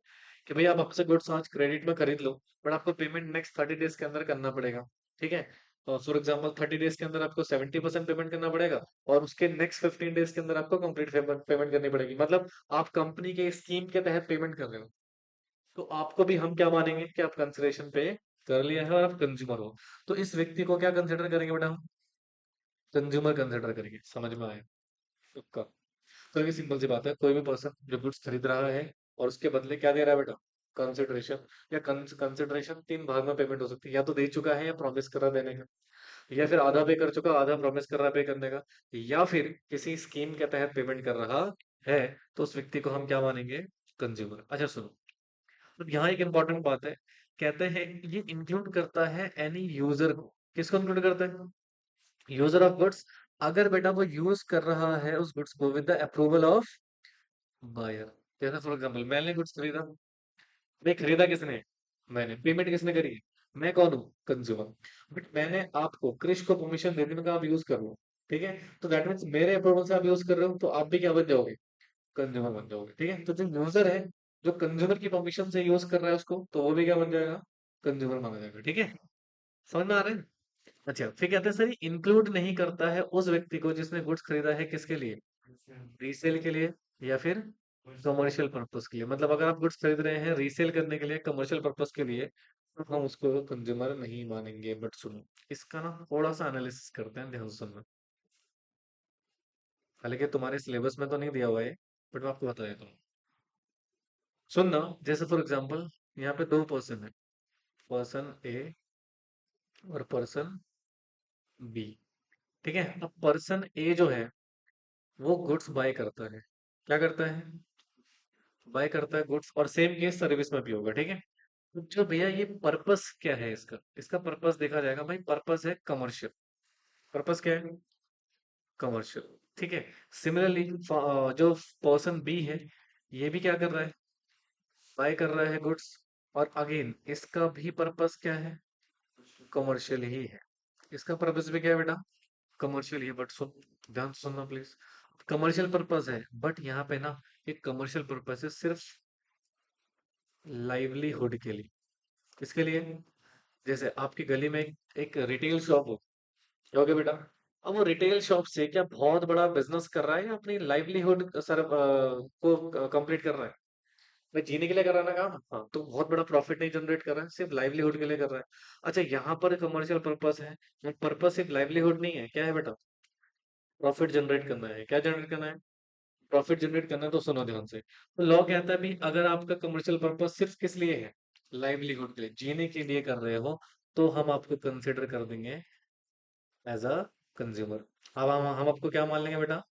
कि भाई आप हमसे गुड्स आज क्रेडिट में खरीद लो, बट आपको पेमेंट नेक्स्ट 30 डेज के अंदर करना पड़ेगा। ठीक है। तो फॉर एग्जाम्पल 30 डेज के अंदर आपको 70% पेमेंट करना पड़ेगा, और उसके नेक्स्ट 15 डेज के अंदर आपको कंप्लीट पेमेंट करनी पड़ेगी। मतलब आप कंपनी के स्कीम के तहत पेमेंट कर रहे हो, तो आपको भी हम क्या मानेंगे कि आप कंसिडरेशन पे कर लिया है और आप कंज्यूमर हो। तो इस व्यक्ति को क्या कंसिडर करेंगे बेटा? हम कंज्यूमर कंसिडर करेंगे। समझ में आया? तुक्का। तो ये सिंपल सी बात है, कोई भी पर्सन जो गुड्स खरीद रहा है और उसके बदले क्या दे रहा है बेटा? कंसिडरेशन। या कंसिडरेशन तीन भाग में पेमेंट हो सकती है, या तो दे चुका है या प्रॉमिस कर रहा है देने का, या फिर आधा पे कर चुका आधा प्रॉमिस कर रहा है पे करने का, या फिर किसी स्कीम के तहत पेमेंट कर रहा है। तो उस व्यक्ति को हम क्या मानेंगे? कंज्यूमर। अच्छा सुनो, तो यहाँ एक इंपॉर्टेंट बात है, कहते हैं ये इंक्लूड करता है एनी यूजर को। किसको इंक्लूड करता है? User of goods. अगर बेटा वो यूज कर रहा है उस गुड्स को with the approval of buyer. जैसे फॉर एग्जाम्पल मैंने गुड्स खरीदा, नहीं खरीदा किसने? मैंने। पेमेंट किसने करी? मैं कौन हूँ? कंज्यूमर। बट मैंने आपको क्रिश को परमिशन दे दी, मैं कहा आप यूज कर लो। ठीक है। तो दैट मीन्स मेरे अप्रूवल से आप यूज कर रहे हो, तो आप भी क्या बन जाओगे? कंज्यूमर बन जाओगे। ठीक है। तो जो यूजर है, जो कंज्यूमर की परमिशन से यूज कर रहा है उसको, तो वो भी क्या बन जाएगा? कंज्यूमर माना जाएगा। ठीक है। समझ में आ रहा है? अच्छा, फिर कहते हैं सर इंक्लूड नहीं करता है उस व्यक्ति को जिसने गुड्स खरीदा है किसके लिए? रीसेल के लिए, या फिर कमर्शियल पर्पस के लिए। मतलब अगर आप गुड्स खरीद रहे हैं रीसेल करने के लिए, कमर्शियल पर्पस के लिए, तो हम उसको कंज्यूमर नहीं मानेंगे। बट सुनो, इसका ना थोड़ा सा एनालिसिस करते हैं, ध्यान से सुनना। हालांकि तुम्हारे सिलेबस में तो नहीं दिया हुआ है, बट मैं आपको बता देता हूँ। सुनना, जैसे फॉर एग्जांपल यहाँ पे दो पर्सन है, पर्सन ए और पर्सन बी। ठीक है। अब पर्सन ए जो है वो गुड्स बाय करता है। क्या करता है? बाय करता है गुड्स, और सेम केस सर्विस में भी होगा। ठीक है। तो जो भैया ये पर्पस क्या है इसका, इसका पर्पस देखा जाएगा भाई, पर्पस है कमर्शियल। पर्पस क्या है? कमर्शियल। ठीक है। सिमिलरली जो पर्सन बी है, ये भी क्या कर रहा है? बाय कर रहा है गुड्स, और अगेन इसका भी पर्पस क्या है? कमर्शियल ही है। इसका पर्पस भी क्या है बेटा? कमर्शियल ही है। बट सुन, ध्यान से सुनना प्लीज। कमर्शियल पर्पस है, बट यहाँ पे ना एक कमर्शियल पर्पस है सिर्फ लाइवलीहुड के लिए। किसके लिए? जैसे आपकी गली में एक रिटेल शॉप हो, क्या हो गया बेटा? अब वो रिटेल शॉप से क्या बहुत बड़ा बिजनेस कर रहा है या अपनी लाइवलीहुड सर को कंप्लीट कर रहा है? भाई जीने के लिए कर रहा है ना काम। हाँ, तो बहुत बड़ा प्रॉफिट नहीं जनरेट कर रहा है, सिर्फ लाइवलीहुड के लिए कर रहा है। अच्छा, यहाँ पर कमर्शियल पर्पस है, वो पर्पस सिर्फ लाइवलीहुड नहीं है, क्या है बेटा? प्रॉफिट जनरेट करना है। क्या जनरेट करना है? प्रॉफिट जनरेट करना है। तो सुनो ध्यान से, तो लॉ कहता है भी अगर आपका कमर्शियल पर्पस सिर्फ किस लिए है? लाइवलीहुड के लिए, जीने के लिए कर रहे हो, तो हम आपको कंसिडर कर देंगे एज अ कंज्यूमर। अब हम आपको क्या मान लेंगे बेटा?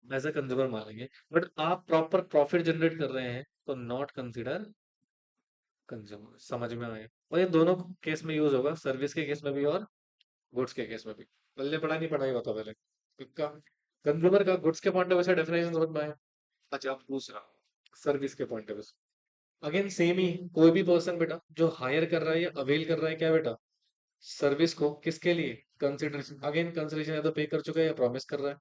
एज अ कंज्यूमर मान लेंगे। बट आप प्रॉपर प्रॉफिट जनरेट कर रहे हैं तो नॉट कंसिडर कंज्यूमर। समझ में आए? और ये दोनों केस में यूज होगा, सर्विस के केस में भी और गुड्स के केस में भी। पहले पढ़ा नहीं पढ़ा, ही बता पहले इसका। कंज्यूमर का गुड्स के पॉइंट ऑफ व्यू से डेफिनेशन समझ में आया। अच्छा, आप दूसरा सर्विस के पॉइंट ऑफ व्यू से। अगेन सेम ही, कोई भी पर्सन बेटा जो हायर कर रहा है या अवेल कर रहा है क्या बेटा, सर्विस को, किसके लिए? कंसिडरेशन। अगेन कंसिडरेशन या तो पे कर चुका है या प्रॉमिस कर रहा है,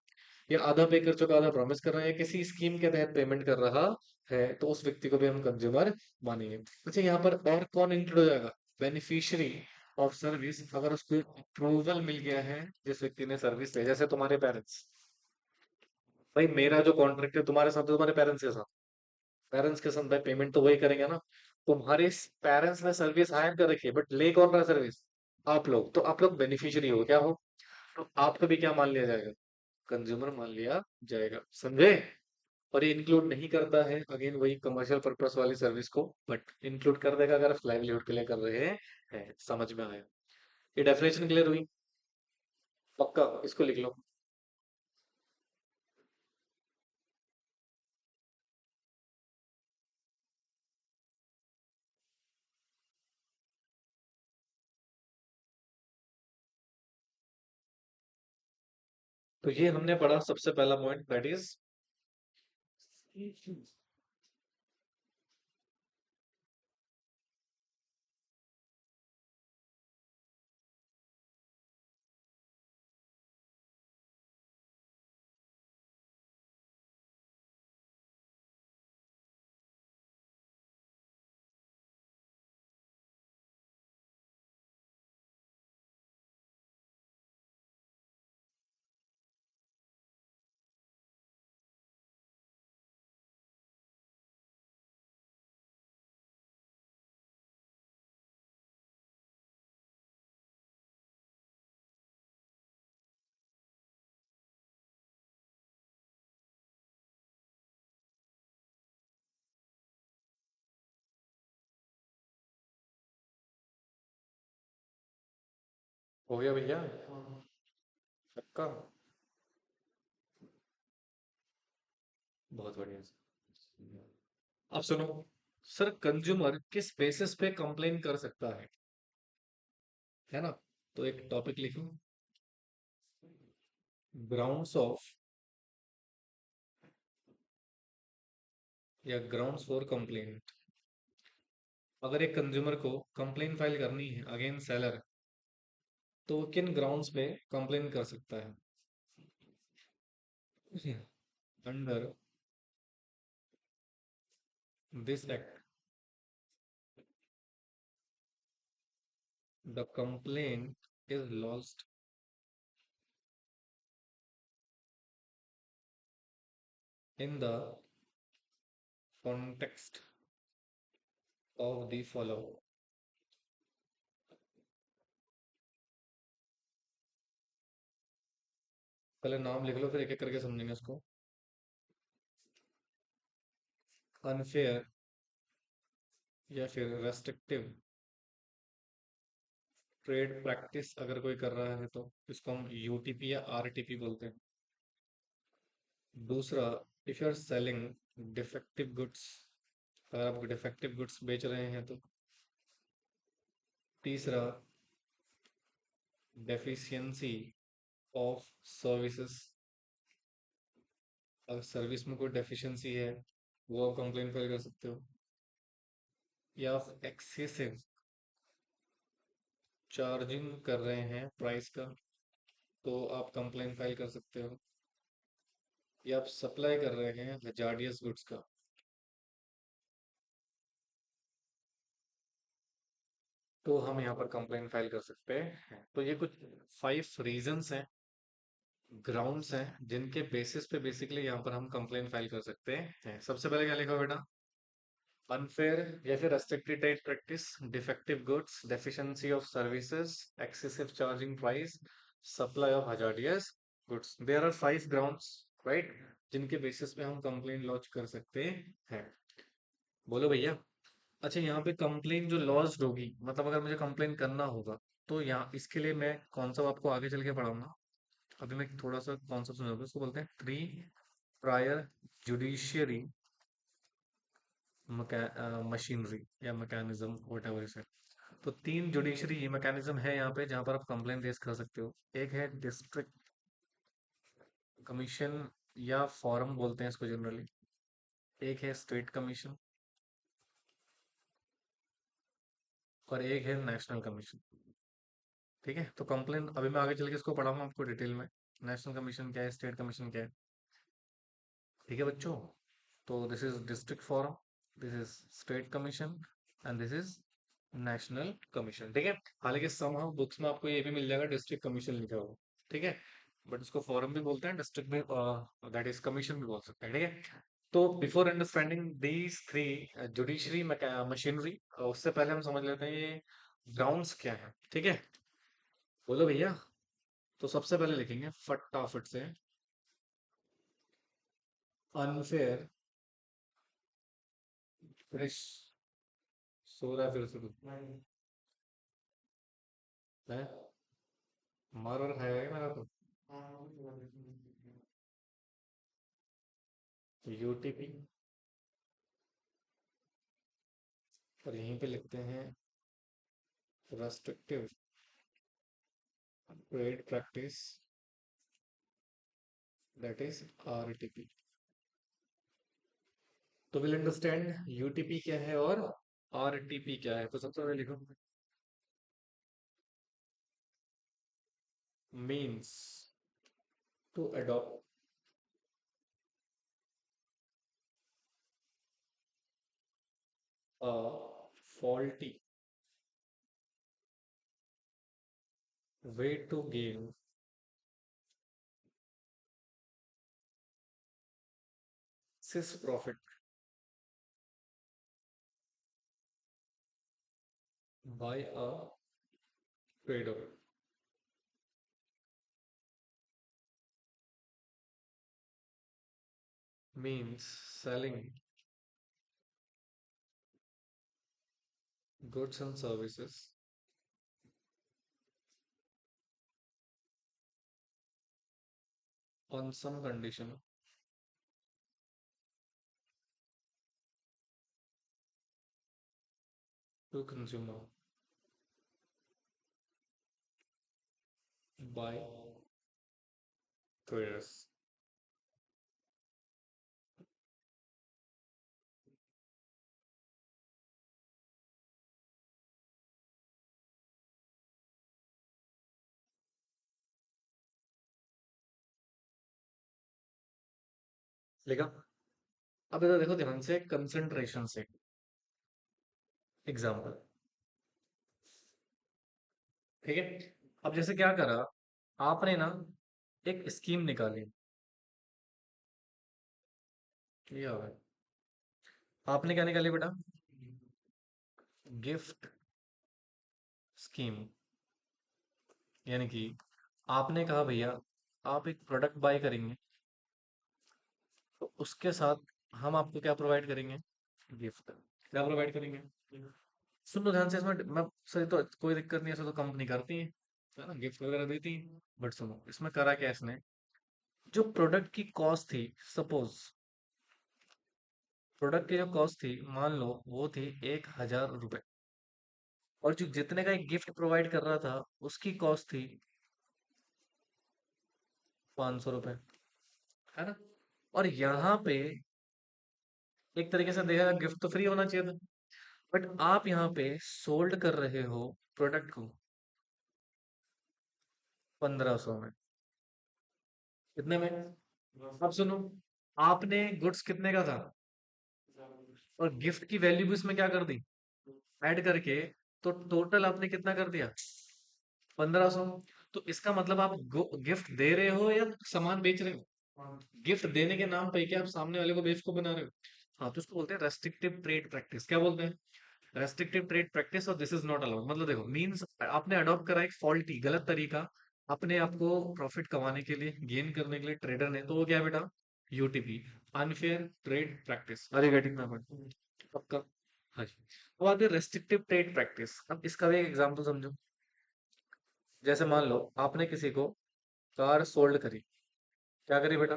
या आधा पे कर चुका आधा प्रॉमिस कर रहा है, या किसी स्कीम के तहत पेमेंट कर रहा है, तो उस व्यक्ति को भी हम कंज्यूमर मानेंगे। अच्छा, यहाँ पर और कौन इंक्लूड हो जाएगा? बेनिफिशियरी ऑफ सर्विस, अगर उसको अप्रूवल मिल गया है जिस व्यक्ति ने सर्विस ली, जैसे तुम्हारे पेरेंट्स। भाई मेरा जो कॉन्ट्रैक्ट है तुम्हारे साथ है, तुम्हारे पेरेंट्स के साथ, पेरेंट्स के साथ भाई पेमेंट तो वही करेंगे ना। तुम्हारे पेरेंट्स ने सर्विस हायर कर रखी है, बट ले कौन रहा है सर्विस? आप लोग। तो आप लोग बेनिफिशियरी हो, क्या हो? तो आपको भी क्या मान लिया जाएगा? कंज्यूमर मान लिया जाएगा, समझे? और ये इंक्लूड नहीं करता है अगेन वही कमर्शियल पर्पस वाली सर्विस को, बट इंक्लूड कर देगा अगर आप लाइवलीहुड के लिए कर रहे हैं। समझ में आया? ये डेफिनेशन क्लियर हुई? पक्का इसको लिख लो। तो ये हमने पढ़ा सबसे पहला पॉइंट, दैट इज। हो गया भैया? पक्का? बहुत बढ़िया। अब सुनो, सर कंज्यूमर किस बेसिस पे कंप्लेन कर सकता है ना? तो एक टॉपिक लिखो, ग्राउंड्स ऑफ या ग्राउंड्स फॉर कंप्लेंट। अगर एक कंज्यूमर को कंप्लेन फाइल करनी है अगेंस्ट सेलर, तो वो किन ग्राउंड्स पे कंप्लेन कर सकता है? Under this act the complaint is lost in the context of the follow. पहले नाम लिख लो, फिर एक एक करके समझेंगे उसको। अनफेयर या फिर रेस्ट्रिक्टिव ट्रेड प्रैक्टिस अगर कोई कर रहा है तो इसको हम यूटीपी या आरटीपी बोलते हैं। दूसरा, if you are selling defective goods, अगर आप डिफेक्टिव गुड्स बेच रहे हैं तो। तीसरा, डेफिशिएंसी ऑफ सर्विसेज, अगर सर्विस में कोई डेफिशिएंसी है वो आप कंप्लेन फाइल कर सकते हो। या एक्सेसिव चार्जिंग कर रहे हैं प्राइस का, तो आप कंप्लेन फाइल कर सकते हो। या आप सप्लाई कर रहे हैं हजार्डियस गुड्स का, तो हम यहाँ पर कंप्लेन फाइल कर सकते हैं। तो ये कुछ 5 रीजंस हैं, ग्राउंड्स हैं, जिनके बेसिस पे बेसिकली यहाँ पर हम कंप्लेन फाइल कर सकते हैं। सबसे पहले क्या लिखा बेटा? अनफेयर या फिर restricted trade practice, defective goods, deficiency of services, excessive charging price, supply of hazardous goods. There are 5 grounds, right, जिनके बेसिस पे हम कंप्लेन लॉन्च कर सकते हैं। बोलो भैया। अच्छा, यहाँ पे कंप्लेन जो लॉन्च होगी, मतलब अगर मुझे कंप्लेन करना होगा, तो यहाँ इसके लिए मैं कौन सा आपको आगे चल के पढ़ाऊंगा? अभी मैं थोड़ा सा कॉन्सेप्ट समझाऊंगा, उसको बोलते हैं थ्री प्रायर जुडिशियरी मशीनरी या मैकेनिज्म, वट एवर इज। तो तीन जुडिशरी मैकेनिज्म है यहाँ पे जहां पर आप कंप्लेन रेज कर सकते हो। एक है डिस्ट्रिक्ट कमीशन या फॉरम बोलते हैं इसको जनरली। एक है स्टेट कमीशन और एक है नेशनल कमीशन। ठीक है, तो कंप्लेन अभी मैं आगे चल के इसको पढ़ाऊंगा आपको डिटेल में। नेशनल कमीशन क्या है, स्टेट कमीशन क्या है। ठीक है बच्चों, तो this is district forum, this is state commission and this is national commission. ठीक है, हालांकि समहाउ बुक्स में आपको ये भी मिल जाएगा डिस्ट्रिक्ट कमीशन लिखा हुआ। ठीक है, बट इसको फोरम भी बोलते हैं, डिस्ट्रिक्ट भी, दैट इज कमीशन भी बोल सकते हैं। ठीक है, तो before understanding these three judiciary machinery, उससे पहले हम समझ लेते हैं ये ग्राउंड्स क्या है। ठीक है, बोलो भैया। तो सबसे पहले लिखेंगे फटाफट से, अनफेयर, सो रहा है फिर से तू? है, मार और खाएगा क्या मेरा तो? यूटीपी, और यहीं पे लिखते हैं restrictive trade practice, that is RTP. तो विल अंडरस्टैंड यूटीपी क्या है और आरटीपी क्या है। तो सबसे पहले लिखो means to adopt a faulty way to gain this profit by a trader, means selling goods and services on some condition to consumer by traders। लिखा। अब इधर देखो ध्यान से, कंसंट्रेशन से। एग्जाम्पल, ठीक है। अब जैसे क्या करा आपने ना, एक स्कीम निकाली। ये आ गया। आपने क्या निकाली बेटा? Gift scheme. यानी कि आपने कहा भैया, आप एक प्रोडक्ट बाय करेंगे तो उसके साथ हम आपको क्या प्रोवाइड करेंगे? गिफ्ट। क्या प्रोवाइड करेंगे? सुन लो ध्यान से, इसमें मैं सही तो कोई दिक्कत नहीं है, ऐसे तो कंपनी करती है ना, गिफ्ट वगैरह देती है। बट सुनो इसमें करा क्या इसने, जो प्रोडक्ट की कॉस्ट थी, सपोज प्रोडक्ट की जो कॉस्ट थी, मान लो वो थी 1,000 रुपए, और जो जितने का एक गिफ्ट प्रोवाइड कर रहा था उसकी कॉस्ट थी 500 रुपए, है ना। और यहाँ पे एक तरीके से देखा, गिफ्ट तो फ्री होना चाहिए था, बट आप यहाँ पे सोल्ड कर रहे हो प्रोडक्ट को 1500 में। कितने में? अब सुनो, आपने गुड्स कितने का था और गिफ्ट की वैल्यू भी उसमें क्या कर दी, ऐड करके, तो टोटल आपने कितना कर दिया? 1500। तो इसका मतलब आप गिफ्ट दे रहे हो या सामान बेच रहे हो? गिफ्ट देने के नाम पे क्या आप सामने वाले को बेवकूफ बना रहे हो? हाँ, तो उसको बोलते हैं रेस्ट्रिक्टिव ट्रेड प्रैक्टिस। क्या बोलते हैं? रेस्ट्रिक्टिव ट्रेड प्रैक्टिस, और दिस इज नॉट अलाउड। मतलब देखो, मींस आपने अडॉप्ट करा एक फॉल्टी, गलत तरीका अपने आप को प्रॉफिट कमाने के लिए, गेन करने के लिए ट्रेडर ने, तो वो क्या है बेटा? UTP, unfair trade practice. अरे गेटिंग माय पॉइंट? पक्का? हाँ जी। अब आते हैं रेस्ट्रिक्टिव ट्रेड प्रैक्टिस। अब इसका भी एक एग्जांपल समझो। जैसे मान लो आपने किसी को कार सोल्ड करी। क्या करी बेटा?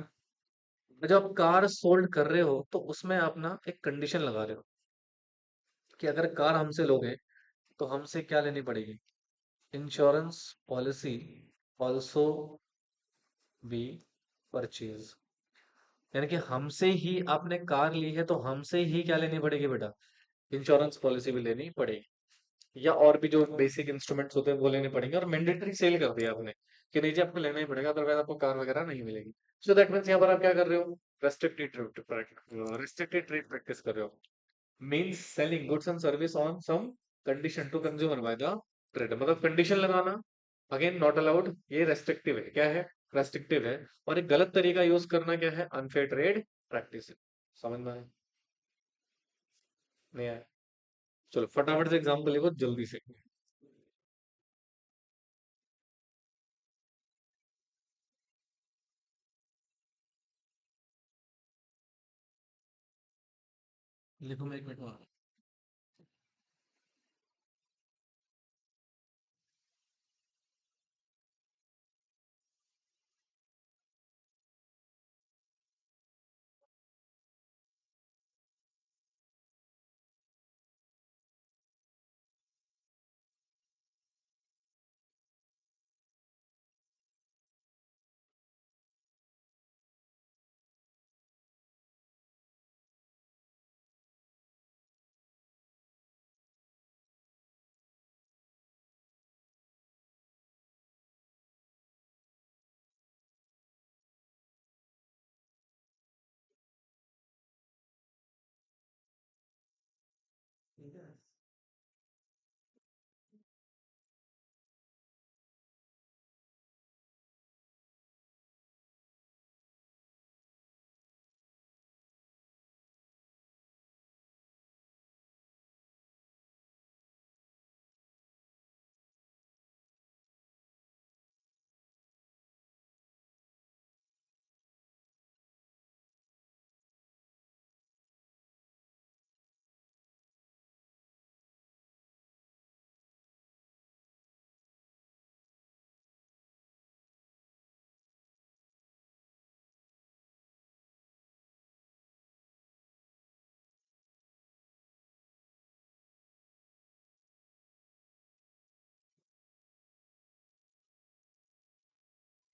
जब आप कार सोल्ड कर रहे हो तो उसमें आप ना एक कंडीशन लगा रहे हो कि अगर कार हमसे लोगे तो हमसे क्या लेनी पड़ेगी? Insurance policy also be purchase. यानी कि हमसे ही आपने कार ली है तो हमसे ही क्या लेनी पड़ेगी बेटा? इंश्योरेंस पॉलिसी भी लेनी पड़ेगी, या और भी जो बेसिक इंस्ट्रूमेंट्स होते हैं वो लेने पड़ेंगे, और मैंडेटरी सेल कर दिया आपने कि नहीं जी आपको लेना ही पड़ेगा, अदरवाइज आपको कार वगैरह नहीं मिलेगी। सो दैट मीन्स यहाँ पर आप क्या कर रहे हो? रेस्ट्रिक्टेड ट्रेड प्रैक्टिस कर रहे हो। Means selling goods and service on some condition to consumer by the trader, मतलब कंडीशन लगाना अगेन नॉट अलाउड, ये रेस्ट्रिक्टिव है। क्या है? रेस्ट्रिक्टिव है। और एक गलत तरीका यूज करना क्या है? अनफेयर ट्रेड प्रैक्टिस है। समझ में आया? नहीं आया? चलो फटाफट से एग्जाम्पल लिखो जल्दी से। लिखो, मैं एक मिनट में आ रहा हूँ।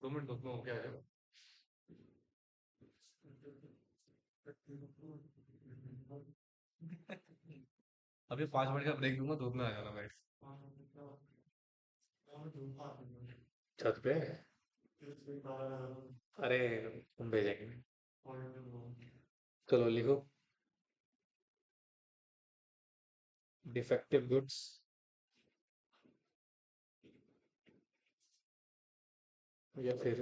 दो मिनट रुको, हो क्या है? अभी 5 मिनट का ब्रेक दूंगा, धूप में आ जाना भाई। छत पे? अरे हम भेजेंगे। चलो लिखो। डिफेक्टिव गुड्स या फिर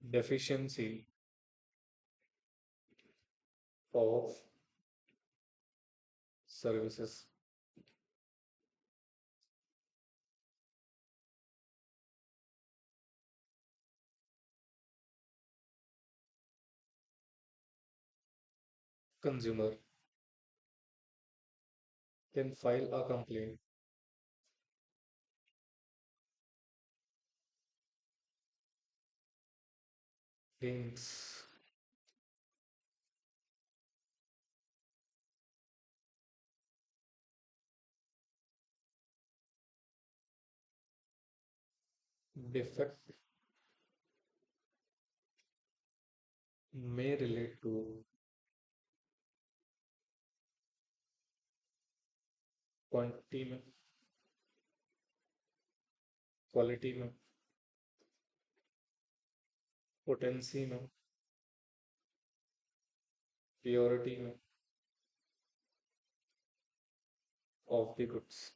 deficiency of services. Consumer can file a complaint against defect may relate to quantity में, क्वालिटी में, पोटेंसी में, प्योरिटी में ऑफ द गुड्स।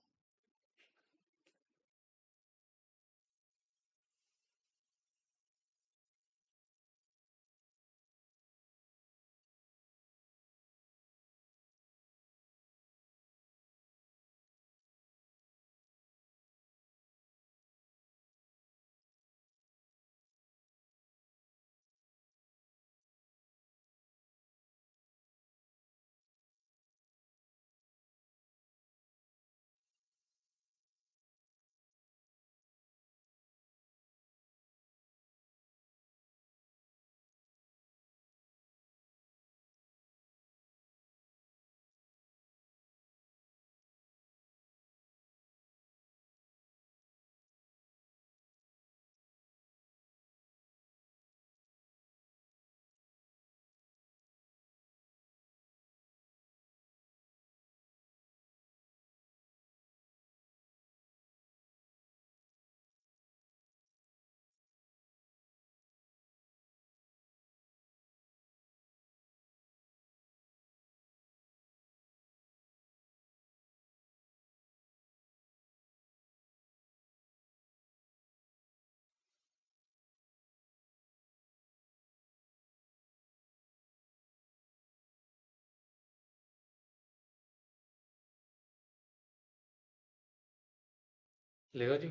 लेगा जी।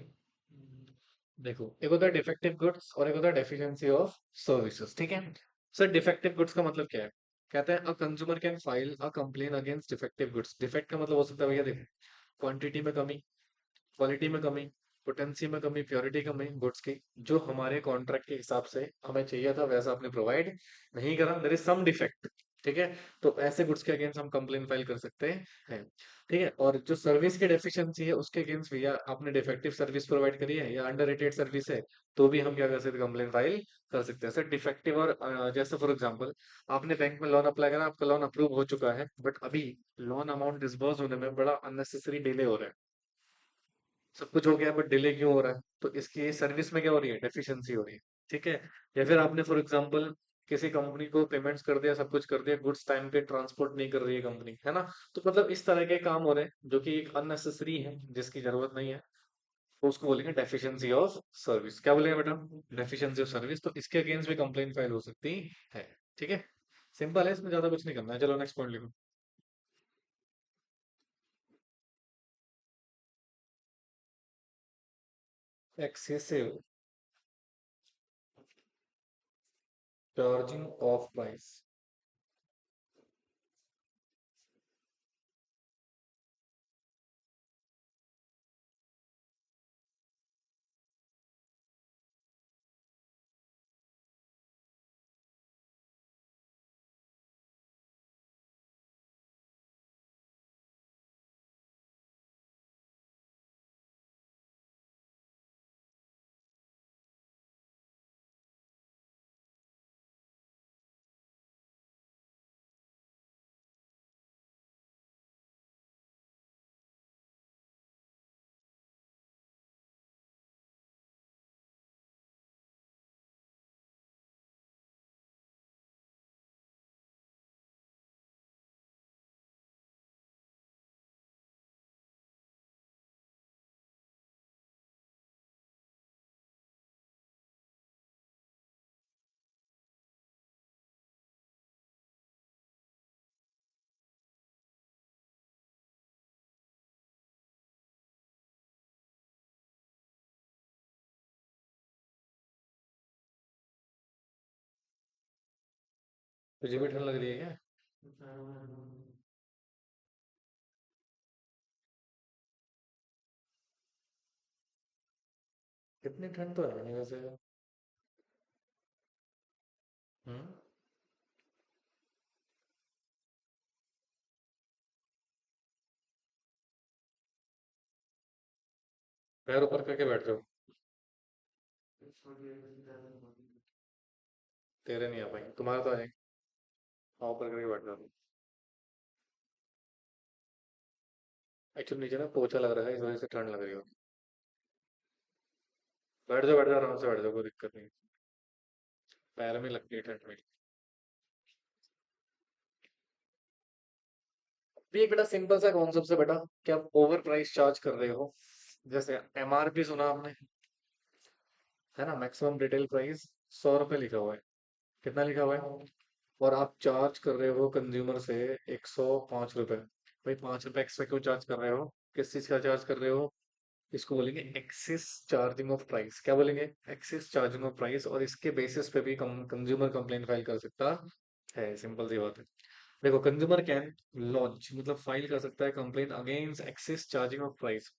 देखो, एक होता है डिफेक्टिव गुड्स और एक होता है डेफिशिएंसी ऑफ सर्विसेज, ठीक है। सर डिफेक्टिव गुड्स का मतलब क्या है? कहते हैं a consumer can file a complain against defective goods. Defect का मतलब हो सकता है भैया, देखो, क्वांटिटी में कमी, क्वालिटी में कमी, पोटेंसी में कमी, प्योरिटी कमी गुड्स की, जो हमारे कॉन्ट्रैक्ट के हिसाब से हमें चाहिए था वैसा आपने प्रोवाइड नहीं करा, देयर इज सम डिफेक्ट, ठीक है। तो ऐसे गुड्स के अगेंस्ट हम कंप्लेन फाइल कर सकते हैं, ठीक है। और जो सर्विस की डेफिशिएंसी है उसके अगेंस्ट भैया आपने डिफेक्टिव सर्विस प्रोवाइड करी है या अंडररेटेड सर्विस है, तो भी हम क्या कर सकते हैं, कंप्लेन फाइल कर सकते हैं सर। डिफेक्टिव और जैसे फॉर एग्जांपल आपने बैंक में लोन अप्लाई करा, आपका लोन अप्रूव हो चुका है, बट अभी लोन अमाउंट डिसबर्स होने में बड़ा अननेसेसरी डिले हो रहा है। सब कुछ हो गया बट डिले क्यों हो रहा है? तो इसकी सर्विस में क्या हो रही है, डेफिशिएंसी हो रही है, ठीक है। या फिर आपने फॉर एग्जांपल किसी कंपनी को पेमेंट्स कर दिया, सब कुछ कर दिया, गुड्स टाइम पे ट्रांसपोर्ट नहीं कर रही है कंपनी, है ना। तो मतलब इस तरह के काम हो रहे हैं जो कि एक अननेसेसरी है, जिसकी जरूरत नहीं है, तो उसको बोलेंगे डेफिशिएंसी ऑफ सर्विस। क्या बोलेंगे बेटा? Deficiency of service. तो इसके अगेंस्ट भी कंप्लेंट फाइल हो सकती है, ठीक है। सिंपल है, इसमें ज्यादा कुछ नहीं करना है। चलो नेक्स्ट पॉइंट लिखो। Excessive charging of price. तुझे भी ठंड लग रही है क्या? कितनी ठंड तो है नहीं वैसे। हम्म। पैर ऊपर करके बैठ जाओ। तेरे नहीं आ पाएंगे, तुम्हारा तो आ जाएंगे। हाँ, ऊपर करके बैठ जाओ। एक्चुअली नीचे ना पोछा लग रहा है, इस वजह से ठंड लग रही होगी। बैठ जाओ, बैठ जाओ, आराम से बैठ जाओ, कोई दिक्कत नहीं। पैर में लगती है ठंड में। ये एक बेटा सिंपल सा कॉन्सेप्ट है बेटा, कि आप ओवर प्राइस चार्ज कर रहे हो। जैसे एमआरपी सुना आपने, है ना, मैक्सिमम रिटेल प्राइस 100 रुपये लिखा हुआ है। कितना लिखा हुआ है? और आप चार्ज कर रहे हो कंज्यूमर से 105 रुपये। भाई 5 रुपये एक्स्ट्रा क्यों चार्ज कर रहे हो? किस चीज का चार्ज कर रहे हो? इसको बोलेंगे एक्सेस चार्जिंग ऑफ प्राइस। क्या बोलेंगे? Excess charging of price. और इसके बेसिस पे भी कंज्यूमर कंप्लेंट फाइल कर सकता है, सिंपल सी बात है। देखो, कंज्यूमर कैन लॉन्च मतलब फाइल कर सकता है complain against excess charging of price.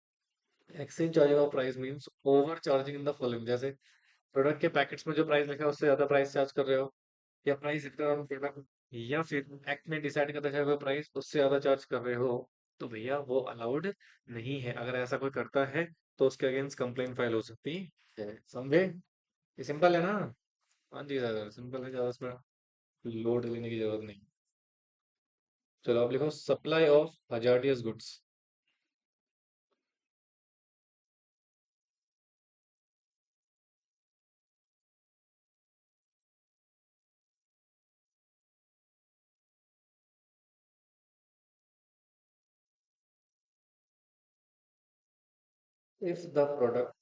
Excess charging of price means over charging in the following. जैसे प्रोडक्ट के पैकेट्स में जो प्राइस लिखा है उससे ज्यादा प्राइस चार्ज कर रहे हो, या प्राइस इतना ऑन प्रोडक्ट, या फिर एक्ट में डिसाइड करते हुए प्राइस उससे ज्यादा चार्ज कर रहे हो, तो भैया वो अलाउड नहीं है। अगर ऐसा कोई करता है तो उसके अगेंस्ट कंप्लेंट फाइल हो सकती है, समझे? ये सिंपल है ना? हाँ जी सर, सिंपल है, ज्यादा इसमें लोड लेने की जरूरत नहीं। चलो आप लिखो supply of hazardous goods. If the product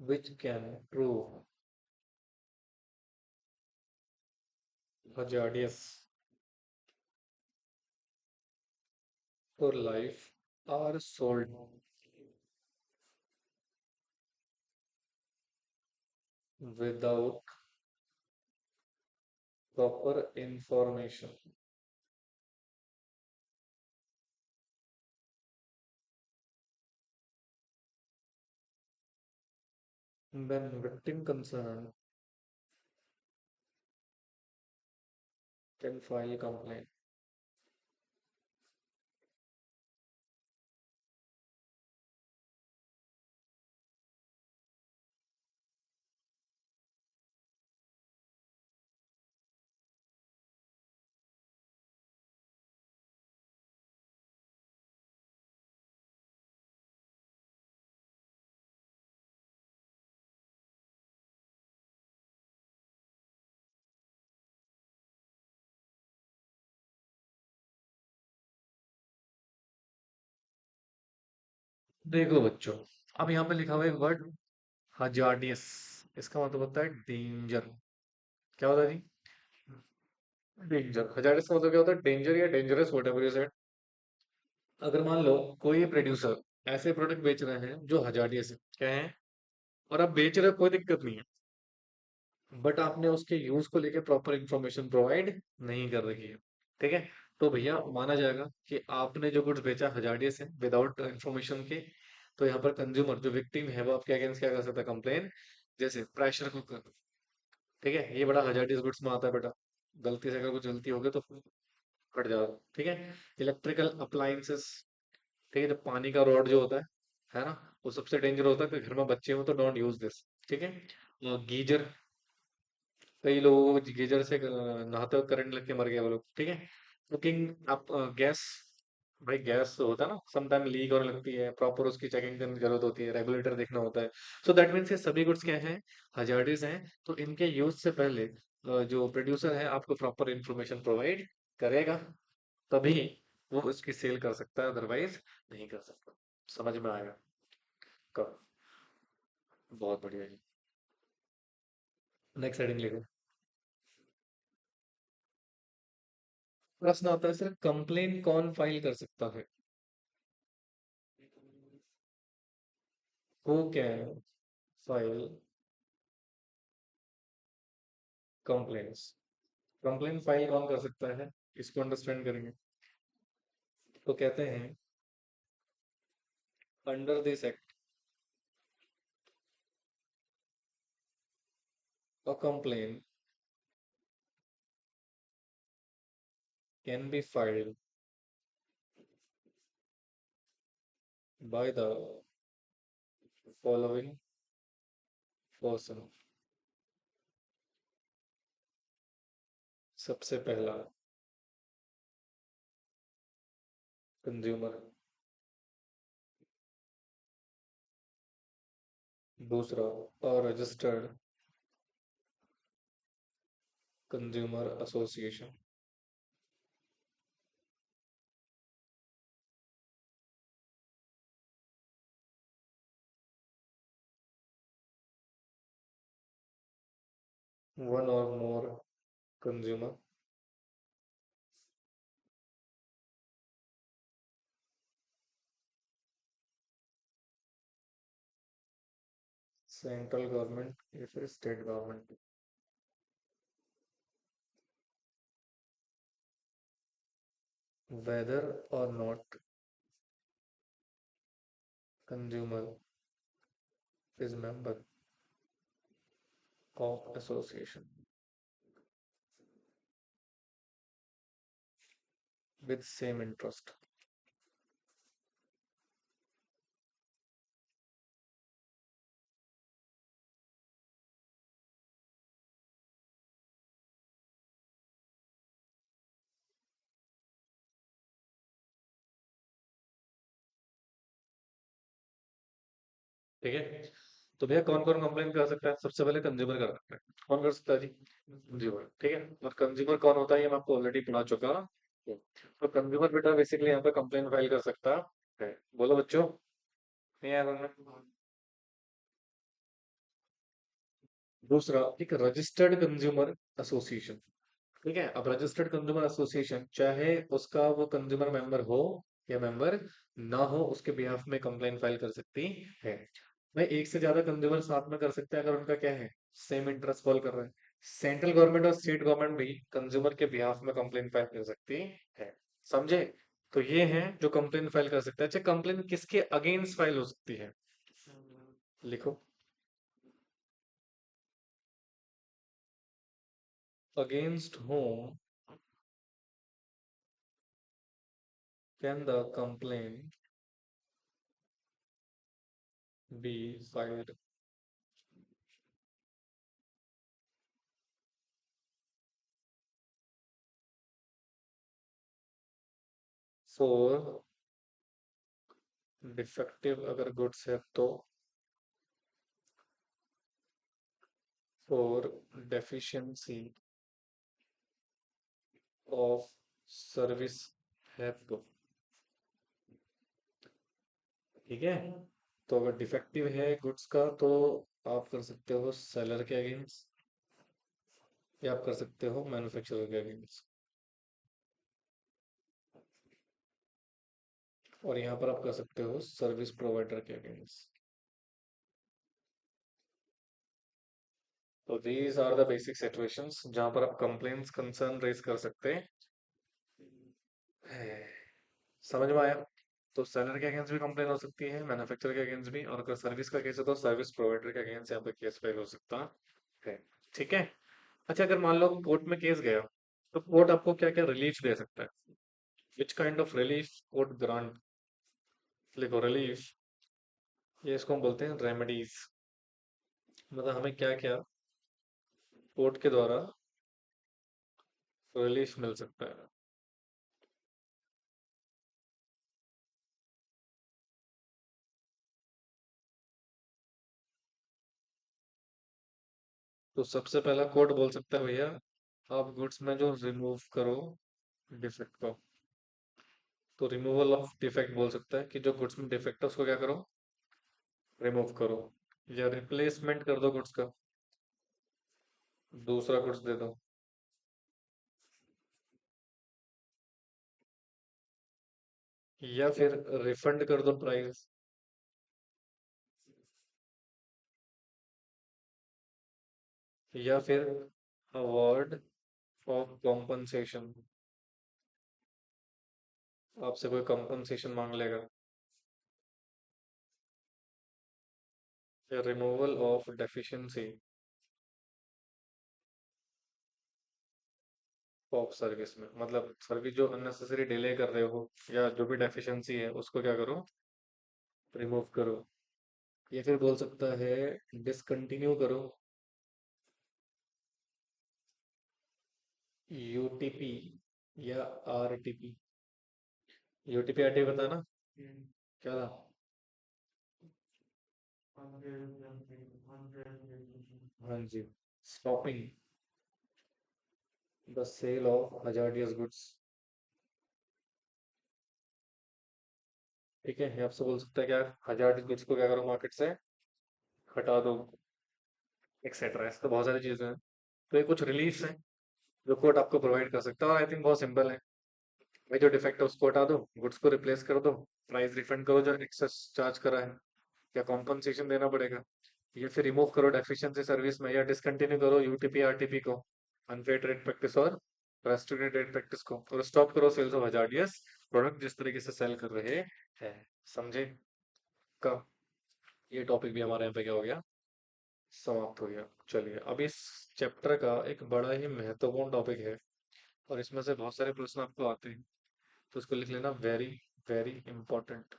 which can prove hazardous for life are sold without proper information, then victim concerned can file complaint. देखो बच्चों, अब यहाँ पे लिखा हुआ है वर्ड हजार्डियस। इसका मतलब होता है डेंजर। क्या होता है जी? डेंजर। हजार्डियस का मतलब क्या होता है? डेंजर या dangerous, what ever you said. अगर मान लो कोई प्रोड्यूसर ऐसे प्रोडक्ट बेच रहे हैं जो हजार्डियस है, क्या है, और आप बेच रहे हो, कोई दिक्कत नहीं है, बट आपने उसके यूज को लेके प्रॉपर इंफॉर्मेशन प्रोवाइड नहीं कर रखी है, ठीक है, तो भैया माना जाएगा कि आपने जो गुड्स बेचा हजार्डियस है विदाउट इंफॉर्मेशन के। तो यहाँ पर कंज्यूमर जो विक्टिम है वो आपके अगेंस्ट क्या कर सकता है? कंप्लेन। जैसे प्रेशर कुकर, ठीक है, ये बड़ा हजार्डियस गुड्स में आता है बेटा, गलती से अगर कुछ गलती हो गई तो कट जाओ, ठीक है। इलेक्ट्रिकल अप्लायंसेस, ठीक है, जो पानी का रॉड जो होता है ना, वो सबसे डेंजर होता है, कि घर में बच्चे हो तो डोंट यूज दिस, ठीक है। गीजर, कई लोगों को गीजर से नहाते वक्त करंट लग के मर गया वो लोग, ठीक है। कुकिंग आप गैस, भाई गैस होता है ना, समटाइम लीक होने लगती है, प्रॉपर उसकी चेकिंग करने की जरूरत होती है, रेगुलेटर देखना होता है। सो दैट मीन्स ये सभी गुड्स क्या हैं? हजार्डियस हैं। तो इनके यूज से पहले जो प्रोड्यूसर है आपको प्रॉपर इंफॉर्मेशन प्रोवाइड करेगा, तभी वो इसकी सेल कर सकता है, अदरवाइज नहीं कर सकता। समझ में आएगा? कब? बहुत बढ़िया जी। नेक्स्ट हेडिंग लिखो। प्रश्न आता है सर, कंप्लेन कौन फाइल कर सकता है? Who can file complaints? Complain file कौन कर सकता है, इसको अंडरस्टैंड करेंगे। तो कहते हैं, under this act a complain can be filed by the following person. सबसे पहला, कंज्यूमर। दूसरा, रजिस्टर्ड कंज्यूमर एसोसिएशन। वन और मोर कंज्यूमर। सेंट्रल गवर्नमेंट या फिर state government. whether or not consumer is member of association with same interest। ठीक है, तो भैया कौन कौन कंप्लेन कर सकता है? सबसे पहले कंज्यूमर कर सकता है। कौन कर सकता है जी? कंज्यूमर, ठीक है। और कंज्यूमर कौन होता है ये मैं आपको ऑलरेडी पढ़ा चुका हूँ। तो कंज्यूमर बेटा बेसिकली यहाँ पे कंप्लेन फाइल कर सकता है। बोलो बच्चों, नहीं आया समझ? दूसरा, एक रजिस्टर्ड कंज्यूमर एसोसिएशन, ठीक है। अब रजिस्टर्ड कंज्यूमर एसोसिएशन चाहे उसका वो कंज्यूमर मेंबर हो या मेंबर ना हो उसके बिहाफ में कंप्लेन फाइल कर सकती है। भाई एक से ज्यादा कंज्यूमर साथ में कर सकते हैं अगर उनका क्या है, सेम इंटरेस्ट फॉल कर रहा है। सेंट्रल गवर्नमेंट और स्टेट गवर्नमेंट भी कंज्यूमर के बिहाफ में कंप्लेन फाइल कर सकती है। समझे? तो ये है जो कंप्लेन फाइल कर सकता है। अच्छा, कंप्लेन किसके अगेंस्ट फाइल हो सकती है? लिखो। Against whom can the complaint be filed? For defective अगर गुड्स है तो, फॉर डेफिशिएंसी ऑफ सर्विस है तो। ठीक है। तो अगर डिफेक्टिव है गुड्स का तो आप कर सकते हो सेलर के अगेंस्ट, या आप कर सकते हो मैन्युफैक्चरर के अगेंस्ट, और यहाँ पर आप कर सकते हो सर्विस प्रोवाइडर के अगेंस्ट। तो these are the basic situations जहां पर आप कंप्लेंट्स कंसर्न रेज कर सकते हैं। समझ में आया? तो सेलर के अगेंस्ट भी कंप्लेन हो सकती है, मैन्युफैक्चरर के अगेंस्ट भी, और अगर सर्विस का केस है तो सर्विस प्रोवाइडर के अगेंस्ट यहाँ पे केस फाइल हो सकता है। ठीक है। अच्छा, अगर मान लो कोर्ट में केस गया तो कोर्ट आपको क्या क्या रिलीफ दे सकता है? Which kind of relief court grant? लिखो रिलीफ, ये इसको हम बोलते हैं रेमेडीज। मतलब हमें क्या क्या कोर्ट के द्वारा रिलीफ मिल सकता है। तो सबसे पहला कोर्ट बोल सकता है भैया आप गुड्स में जो रिमूव करो डिफेक्ट को, तो रिमूवल ऑफ डिफेक्ट बोल सकता है कि जो गुड्स में डिफेक्ट है उसको क्या करो, रिमूव करो, या रिप्लेसमेंट कर दो गुड्स का, दूसरा गुड्स दे दो, या फिर रिफंड कर दो प्राइस, या फिर अवार्ड ऑफ कॉम्पनसेशन, आपसे कोई कॉम्पनसेशन मांग लेगा, या removal of deficiency of service में, मतलब सर्विस जो अननेसेसरी डिले कर रहे हो या जो भी डेफिशिएंसी है उसको क्या करो, रिमूव करो। या फिर बोल सकता है डिसकंटिन्यू करो, यूटीपी या आरटीपी। यूटीपी आरटीपी पता है ना? क्या था? हाँ जी। Stopping the sale of hazardous goods. ठीक है, ये आपसे बोल सकता है क्या, हजार्डियस गुड्स को क्या करो, मार्केट से हटा दो, एक्सेट्रा। ऐसे तो बहुत सारी चीजें हैं। तो ये कुछ रिलीफ हैं जो कोर्ट आपको प्रोवाइड कर सकता है, और आई थिंक बहुत सिंपल है। भाई जो डिफेक्ट है उसको हटा दो, गुड्स को रिप्लेस कर दो, प्राइस रिफंड करो जो एक्सेस चार्ज करा है, या कॉम्पनसेशन देना पड़ेगा, या फिर रिमूव करो डेफिशिएंसी सर्विस में, या डिसकंटिन्यू करो यूटीपी आरटीपी को, अनफेयर ट्रेड प्रैक्टिस और रेस्ट्रिक्टेड ट्रेड प्रैक्टिस को, और स्टॉप करो सेल्स ऑफ हजार्डियस प्रोडक्ट जिस तरीके से सेल कर रहे हैं। समझे? का ये टॉपिक भी हमारे यहाँ पे क्या हो गया, समाप्त हो गया। चलिए, अब इस चैप्टर का एक बड़ा ही महत्वपूर्ण टॉपिक है, और इसमें से बहुत सारे प्रश्न आपको आते हैं, तो उसको लिख लेना, very very important,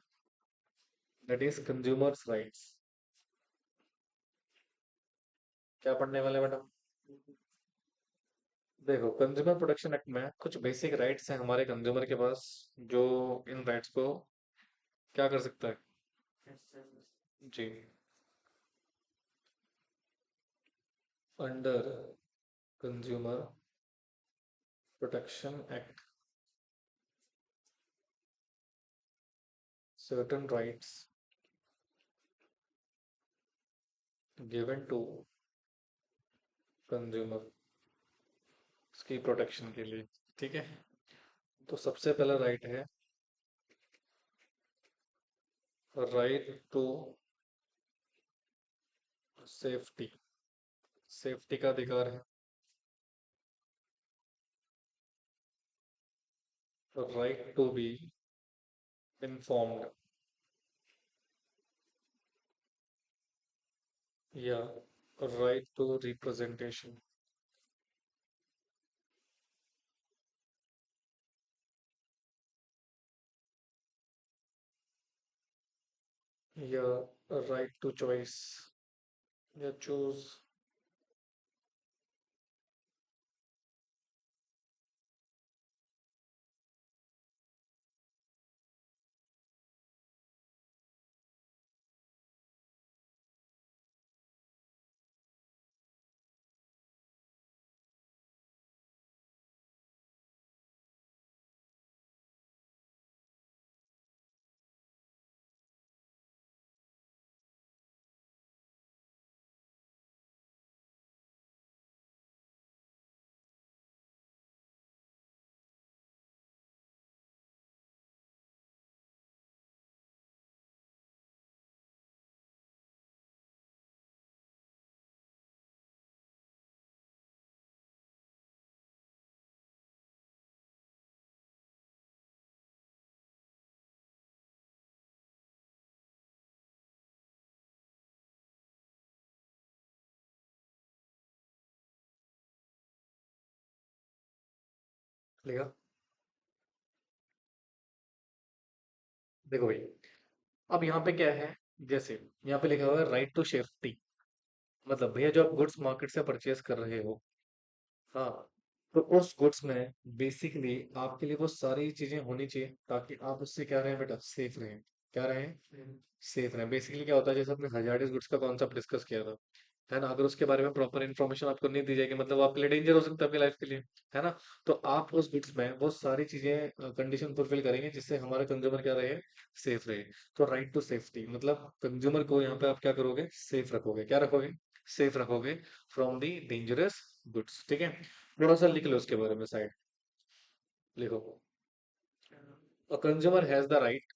that is consumers rights. क्या पढ़ने वाले मैडम? देखो, कंज्यूमर प्रोटेक्शन एक्ट में कुछ बेसिक राइट्स हैं हमारे कंज्यूमर के पास, जो इन राइट्स को क्या कर सकता है। जी। Under consumer protection act certain rights given to consumer की प्रोटेक्शन के लिए। ठीक है। तो सबसे पहला राइट है राइट टू सेफ्टी, सेफ्टी का अधिकार है। राइट टू बी इन्फॉर्म्ड, या राइट टू रिप्रेजेंटेशन, या राइट टू चॉइस, या चूज। लिखा। देखो भाई, अब यहाँ पे क्या है, जैसे यहाँ पे लिखा हुआ है राइट टू सेफ्टी, मतलब भैया जो आप गुड्स मार्केट से परचेज कर रहे हो, हाँ, तो उस गुड्स में बेसिकली आपके लिए वो सारी चीजें होनी चाहिए ताकि आप उससे क्या रहें बेटा, सेफ रहें। क्या रहें, सेफ रहें। बेसिकली क्या होता है, जैसे अपने हजार्डियस गुड्स का कॉन्सेप्ट डिस्कस किया था, है ना, अगर उसके बारे में प्रॉपर इन्फॉर्मेशन आपको नहीं दी जाएगी, मतलब आपके लिए डेंजर हो सकता है आपकी लाइफ के लिए, है ना। तो आप उस गुड्स में वो सारी चीजें कंडीशन फुलफिल करेंगे जिससे हमारा कंज्यूमर क्या रहे, सेफ रहे। तो राइट टू सेफ्टी मतलब कंज्यूमर को यहाँ पे आप क्या करोगे, सेफ रखोगे। क्या रखोगे, सेफ रखोगे फ्रॉम दी डेंजरस गुड्स। ठीक है, थोड़ा सा लिख लो उसके बारे में साइड, लिखो। A consumer has the right,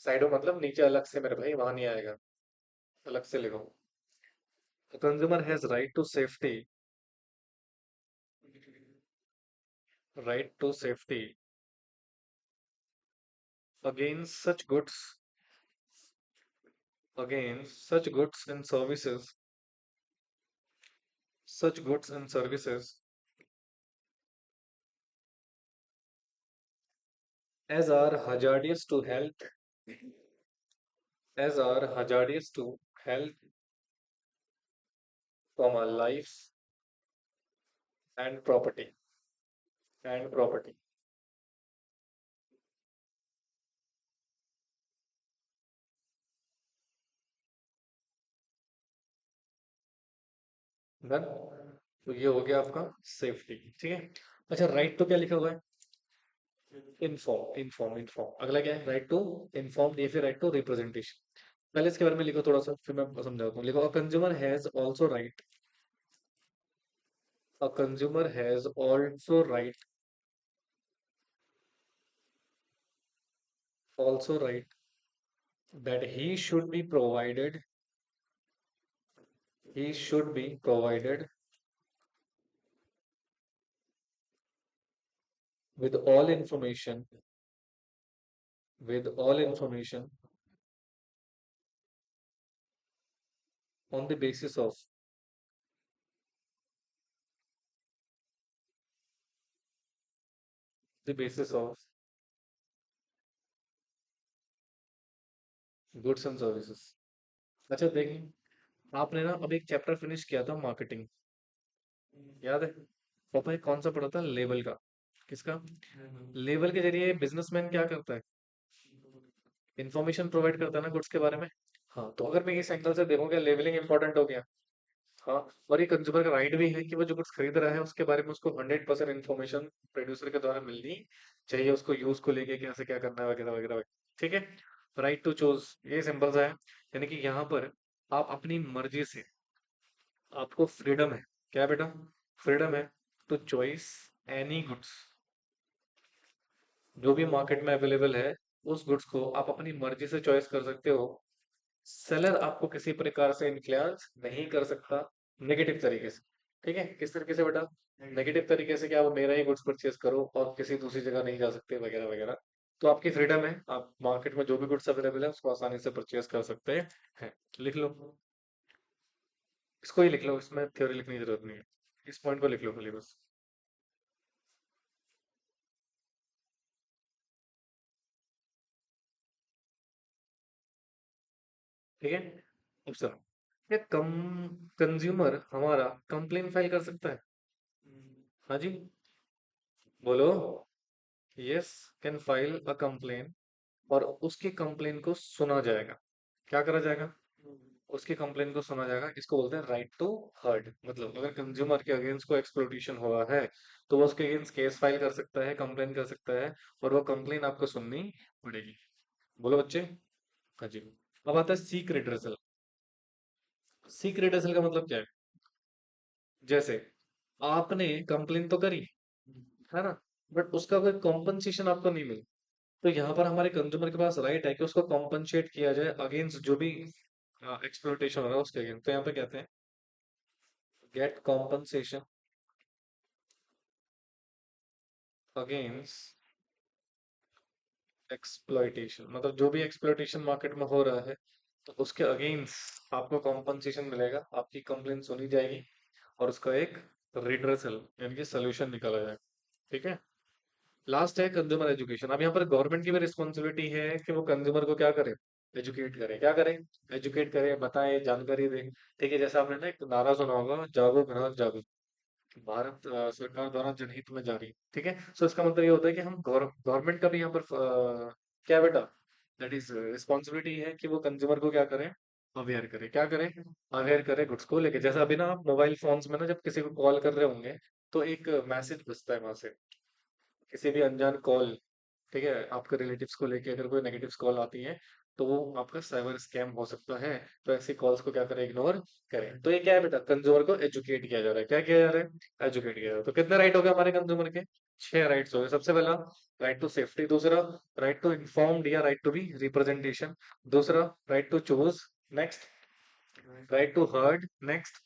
side में मतलब नीचे अलग से मेरे भाई, वहां नहीं आएगा, अलग से लिखो। A consumer has right to safety, right to safety against such goods and services, such goods and services as are hazardous to health, as are hazardous to health, comma, life and property, and property। Done. तो ये हो गया आपका safety. ठीक है, अच्छा right तो क्या लिखा हुआ है, इन्फॉर्म, इन्फॉर्म, इन्फॉर्म। अगला क्या है, राइट टू इन्फॉर्म या फिर राइट टू रिप्रेजेंटेशन। पहले इसके बारे में लिखो थोड़ा सा, फिर मैं समझाता हूँ। लिखो, a consumer has also right, a consumer has also right that he should be provided with all information, with all information on the basis of, the basis of goods and services। अच्छा देखिए, आपने ना अभी एक chapter finish किया था marketing, याद है, पापा कौन सा पढ़ा था, लेबल का। किसका, लेबल के जरिए बिजनेसमैन क्या करता है, इंफॉर्मेशन प्रोवाइड करता है ना गुड्स के बारे में। हाँ, तो अगर मैं इस एंगल से देखूं, क्या लेबलिंग इंपॉर्टेंट हो गया। हाँ, और ये कंज्यूमर का राइट भी है कि वो जो कुछ खरीद रहा है उसके बारे में उसको 100% इन्फॉर्मेशन प्रोड्यूसर के द्वारा मिलनी चाहिए, उसको यूज को लेके कैसे क्या करना है वगैरह वगैरह वगैरह। ठीक है, राइट टू चूज, ये सिंपल सा है। यानी कि यहाँ पर आप अपनी मर्जी से, आपको फ्रीडम है, क्या बेटा, फ्रीडम है टू चॉइस एनी गुड्स जो भी मार्केट में अवेलेबल है, उस गुड्स को आप अपनी मर्जी से चॉइस कर सकते हो। सेलर आपको किसी प्रकार से इन्फ्लुएंस नहीं कर सकता नेगेटिव तरीके से। ठीक है, किस तरीके से बेटा? नेगेटिव तरीके से, क्या वो मेरा ही गुड्स परचेज करो और किसी दूसरी जगह नहीं जा सकते वगैरह वगैरह। तो आपकी फ्रीडम है, आप मार्केट में जो भी गुड्स अवेलेबल है उसको आसानी से परचेज कर सकते हैं। लिख लो, इसको ही लिख लो, इसमें थ्योरी लिखने की जरूरत नहीं है। इस पॉइंट को लिख लो खाली बस। ठीक है। अब सर, क्या कंज्यूमर हमारा कंप्लेन फाइल कर सकता है? हाँ जी, बोलो। Yes, can file a complain, और उसकी कंप्लेन को सुना जाएगा। क्या करा जाएगा? उसकी कंप्लेन को सुना जाएगा। इसको बोलते हैं राइट टू हर्ड। मतलब अगर कंज्यूमर के अगेंस्ट को एक्सप्लॉइटेशन हुआ है तो वो उसके अगेंस्ट केस फाइल कर सकता है, कंप्लेन कर सकता है, और वो कंप्लेन आपको सुननी पड़ेगी। बोलो बच्चे। हाँ जी। अब आता है सीक रिड्रेसल। सीक रिड्रेसल का मतलब क्या है? जैसे आपने कंप्लेन तो करी, है ना, बट उसका कोई कॉम्पनसेशन आपको नहीं मिला। तो यहाँ पर हमारे कंज्यूमर के पास राइट है कि उसको कॉम्पनसेट किया जाए अगेंस्ट जो भी एक्सप्लॉइटेशन हो रहा है उसके अगेंस्ट। तो यहाँ पे कहते हैं गेट कॉम्पनसेशन अगेंस्ट एक्सप्लॉइटेशन। मतलब जो भी एक्सप्लॉइटेशन मार्केट में हो रहा है तो उसके अगेंस्ट आपको कॉम्पनसेशन मिलेगा, आपकी कंप्लेन सुनी जाएगी, और उसका एक रिड्रेसल यानी कि सोल्यूशन निकाला जाएगा। ठीक है। लास्ट है कंज्यूमर एजुकेशन। अब यहाँ पर गवर्नमेंट की भी रिस्पॉन्सिबिलिटी है कि वो कंज्यूमर को क्या करे? एजुकेट करे। क्या करे? एजुकेट करे, बताए, जानकारी दे। ठीक है, जैसे आपने ना एक नारा सुना होगा, जागो ग्राहक जागो, भारत सरकार द्वारा जनहित में जारी। ठीक है, सो इसका मतलब ये होता है कि हम गवर्नमेंट का भी यहाँ पर क्या है बेटा, दैट इज रिस्पॉन्सिबिलिटी है कि वो कंज्यूमर को क्या करें? अवेयर करे। क्या करें? अवेयर करे गुड्स को लेके। जैसे अभी ना आप मोबाइल फोन्स में ना जब किसी को कॉल कर रहे होंगे तो एक मैसेज बजता है वहां से, किसी भी अनजान कॉल, ठीक है, आपके रिलेटिव्स को लेके अगर कोई नेगेटिव कॉल आती है तो वो आपका साइबर स्कैम हो सकता है। तो ऐसी कॉल्स को क्या करें? इग्नोर करें। तो ये क्या है बेटा? कंज्यूमर को एजुकेट किया जा रहा है। क्या किया जा रहा है? एजुकेट किया जा रहा है। तो कितने राइट हो गए हमारे कंज्यूमर के? 6 राइट्स हो गए। सबसे पहला, राइट टू सेफ्टी। दूसरा, राइट टू इन्फॉर्म्ड या राइट टू बी रिप्रेजेंटेशन। दूसरा, right to choose. Next, right to heard. Next,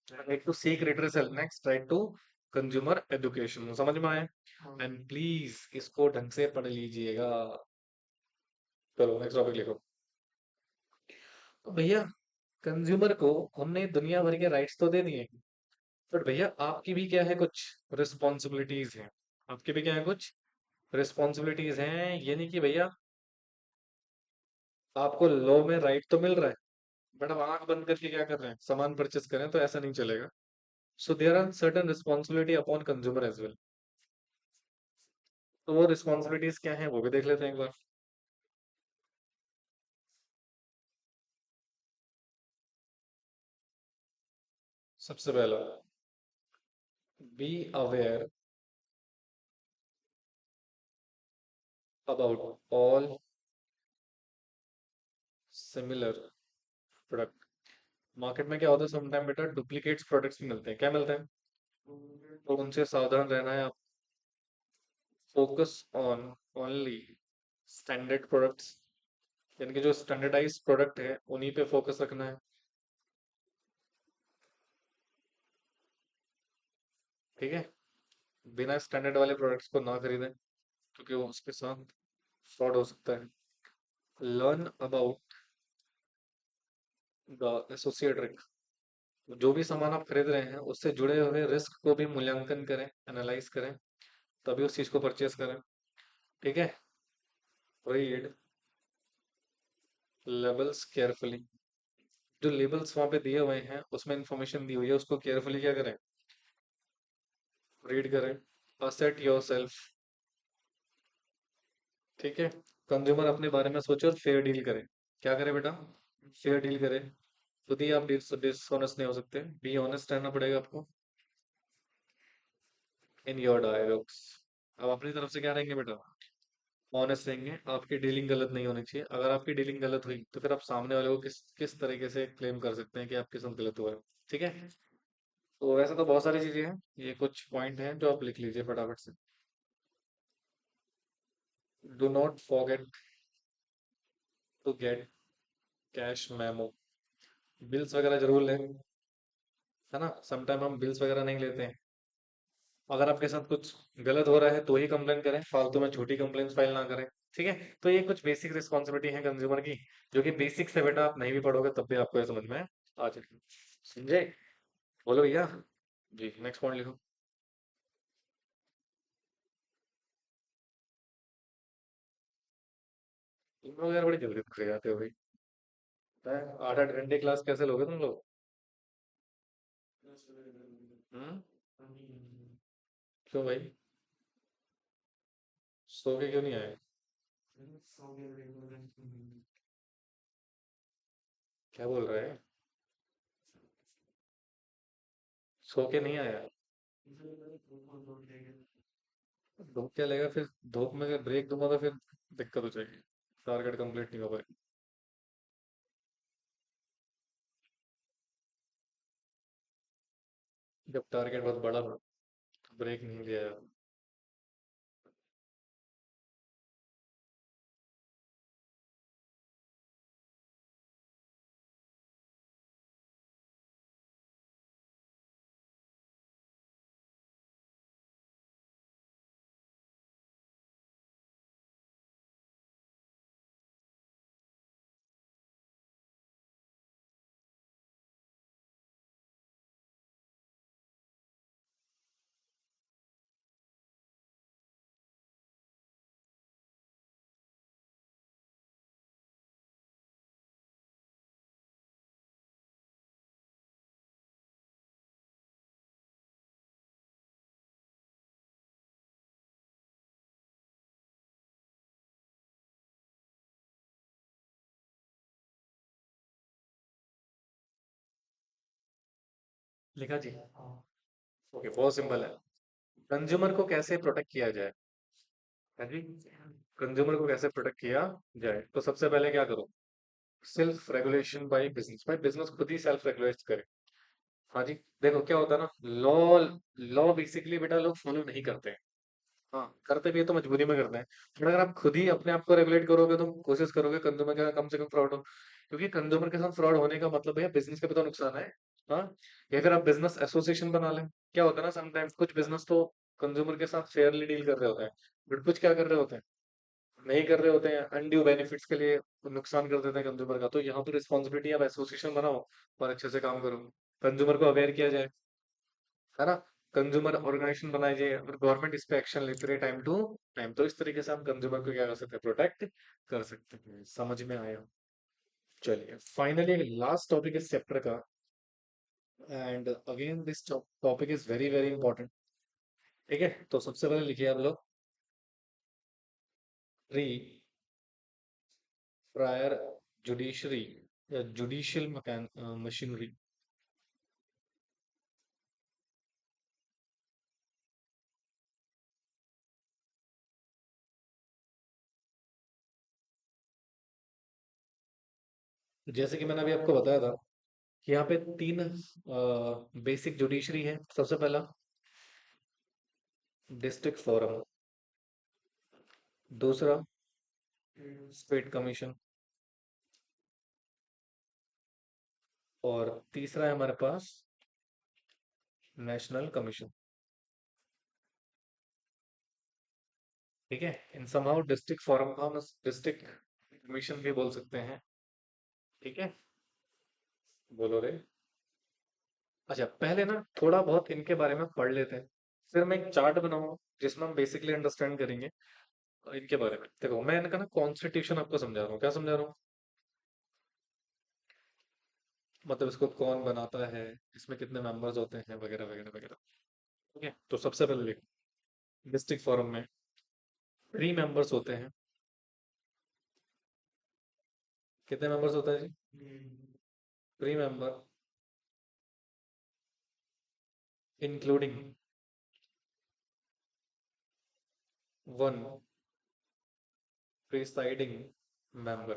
right to seek redressal. Next, right to consumer education. समझ में आया? एंड प्लीज इसको ढंग से पढ़ लीजिएगा। चलो नेक्स्ट टॉपिक लिखो। तो भैया, कंज्यूमर को हमने दुनिया भर के राइट्स तो दे दिए, बट भैया आपकी भी क्या है? कुछ रिस्पॉन्सिबिलिटीज हैं। आपकी भी क्या है? कुछ रिस्पॉन्सिबिलिटीज हैं। ये नहीं कि भैया आपको लॉ में राइट तो मिल रहा है बट आप आंख बंद करके क्या कर रहे हैं? सामान परचेस करें, तो ऐसा नहीं चलेगा। So there are certain responsibility upon consumer as well. तो वो रिस्पॉन्सिबिलिटीज क्या है वो भी देख लेते हैं एक बार। सबसे पहला, be aware about all similar product. Market में क्या होता है, समटाइम बेटा डुप्लीकेट्स प्रोडक्ट्स भी मिलते हैं। क्या मिलते हैं? तो उनसे सावधान रहना है। आप focus on only standard products, यानी कि जो स्टैंडर्डाइज प्रोडक्ट है उन्हीं पे फोकस रखना है। ठीक है, बिना स्टैंडर्ड वाले प्रोडक्ट्स को ना खरीदें क्योंकि वो उसके साथ फ्रॉड हो सकता है। Learn about the associate risk. जो भी सामान आप खरीद रहे हैं उससे जुड़े हुए रिस्क को भी मूल्यांकन करें, एनालाइज करें, तभी उस चीज को परचेस करें। ठीक है। Read labels carefully. जो लेबल्स वहां पे दिए हुए हैं उसमें इंफॉर्मेशन दी हुई है, उसको केयरफुली क्या करें? रीड करें। Asset your self. ठीक है। कंज्यूमर अपने बारे में सोचे और फेयर डील करे। क्या करे बेटा? फेयर डील करे। खुद ही आप डिसऑनेस्ट नहीं हो सकते, बी ऑनेस्ट रहना पड़ेगा आपको इन योर डायलॉग्स। अब अपनी तरफ से क्या रहेंगे बेटा? ऑनेस्ट रहेंगे। आपकी डीलिंग गलत नहीं होनी चाहिए। अगर आपकी डीलिंग गलत हुई तो फिर आप सामने वाले को किस किस तरीके से क्लेम कर सकते हैं कि आपके साथ गलत हुआ है। ठीक है। तो वैसे तो बहुत सारी चीजें हैं, ये कुछ पॉइंट हैं जो आप लिख लीजिए फटाफट से। Do not forget to get cash memo. Bills वगैरह जरूर लें, है ना। समटाइम हम बिल्स वगैरह नहीं लेते हैं। अगर आपके साथ कुछ गलत हो रहा है तो ही कंप्लेन करें, फालतू में छोटी कंप्लेन फाइल ना करें। ठीक है। तो ये कुछ बेसिक रिस्पॉन्सिबिलिटी है कंज्यूमर की, जो कि बेसिक से बेटा आप नहीं भी पढ़ोगे तब भी आपको ये समझ में आ जाएगी। समझे? बोलो भैया। जी नेक्स्ट पॉइंट लिखो। तुम लोग यार बड़ी जल्दी थक जाते हो भाई। पता है 8-8 घंटे क्लास कैसे लोगे तुम लोग? हम्म। क्यों भाई? सो के क्यों नहीं आए? क्या बोल रहे हैं? सो के नहीं आया? धूप क्या लेगा फिर? धूप में अगर ब्रेक दूंगा तो फिर दिक्कत हो जाएगी, टारगेट कंप्लीट नहीं हो पाएगा। जब टारगेट बहुत बड़ा हो तो ब्रेक नहीं दिया जाता। लिखा जी। ओके, बहुत सिंपल है। कंज्यूमर को कैसे प्रोटेक्ट किया जाए? है जी। कंज्यूमर को कैसे प्रोटेक्ट किया जाए, तो सबसे पहले क्या करो? सेल्फ रेगुलेशन बाय बिजनेस, भाई बिजनेस खुद ही सेल्फ रेगुलेट करे। हाँ जी। देखो क्या होता है ना, लॉ लॉ बेसिकली बेटा लोग फॉलो नहीं करते हैं। हाँ करते भी है तो मजबूरी में करते हैं। बट अगर आप खुद ही अपने आप को रेगुलेट करोगे तो कोशिश करोगे कंज्यूमर के साथ कम से कम फ्रॉड हो, क्योंकि कंज्यूमर के साथ फ्रॉड होने का मतलब भैया बिजनेस का भी तो नुकसान है। हाँ। या फिर आप बिजनेस एसोसिएशन बना लें। क्या होता है ना, समटाइम्स कुछ बिजनेस तो कंज्यूमर के साथ फेयरली डील कर रहे होते हैं, बट कुछ क्या कर रहे होते हैं, नहीं कर रहे होते हैं, अनड्यू बेनिफिट्स के लिए नुकसान कर देते हैं कंज्यूमर का। तो यहाँ पे रिस्पॉन्सिबिलिटी, आप एसोसिएशन बनाओ और अच्छे से काम करो, कंज्यूमर को अवेयर किया जाए, है ना। कंज्यूमर ऑर्गेनाइजेशन बनाई जाए और गवर्नमेंट इस पे एक्शन लेती रहे टाइम टू टाइम। तो इस तरीके से हम कंज्यूमर को क्या कर सकते हैं, प्रोटेक्ट कर सकते हैं। समझ में आया? चलिए फाइनली एक लास्ट टॉपिक इस चैप्टर का, and again this topic is very very important. ठीक है, तो सबसे पहले लिखिए आप लोग, प्री प्रायर जुडिशरी या जुडिशियल मशीनरी। जैसे कि मैंने अभी आपको बताया था कि यहाँ पे तीन बेसिक जुडिशरी है। सबसे पहला डिस्ट्रिक्ट फोरम, दूसरा स्टेट कमीशन, और तीसरा है हमारे पास नेशनल कमीशन। ठीक है। इन समहाउ डिस्ट्रिक्ट फोरम को हम डिस्ट्रिक्ट कमीशन भी बोल सकते हैं। ठीक है। बोलो रे। अच्छा पहले ना थोड़ा बहुत इनके बारे में पढ़ लेते हैं, फिर मैं एक चार्ट बनाऊंगा जिसमें हम बेसिकली अंडरस्टैंड करेंगे इनके बारे में। देखो मैं इनका ना कॉन्स्टिट्यूशन आपको समझा रहा हूँ। क्या समझा रहा हूँ? मतलब इसको कौन बनाता है, इसमें कितने मेंबर्स होते हैं, वगैरह वगैरह वगैरह। ठीक है। तो सबसे पहले देखो, डिस्ट्रिक्ट फोरम में 3 मेंबर्स होते हैं। कितने मेंबर्स होते हैं जी? 3 member, including one presiding member.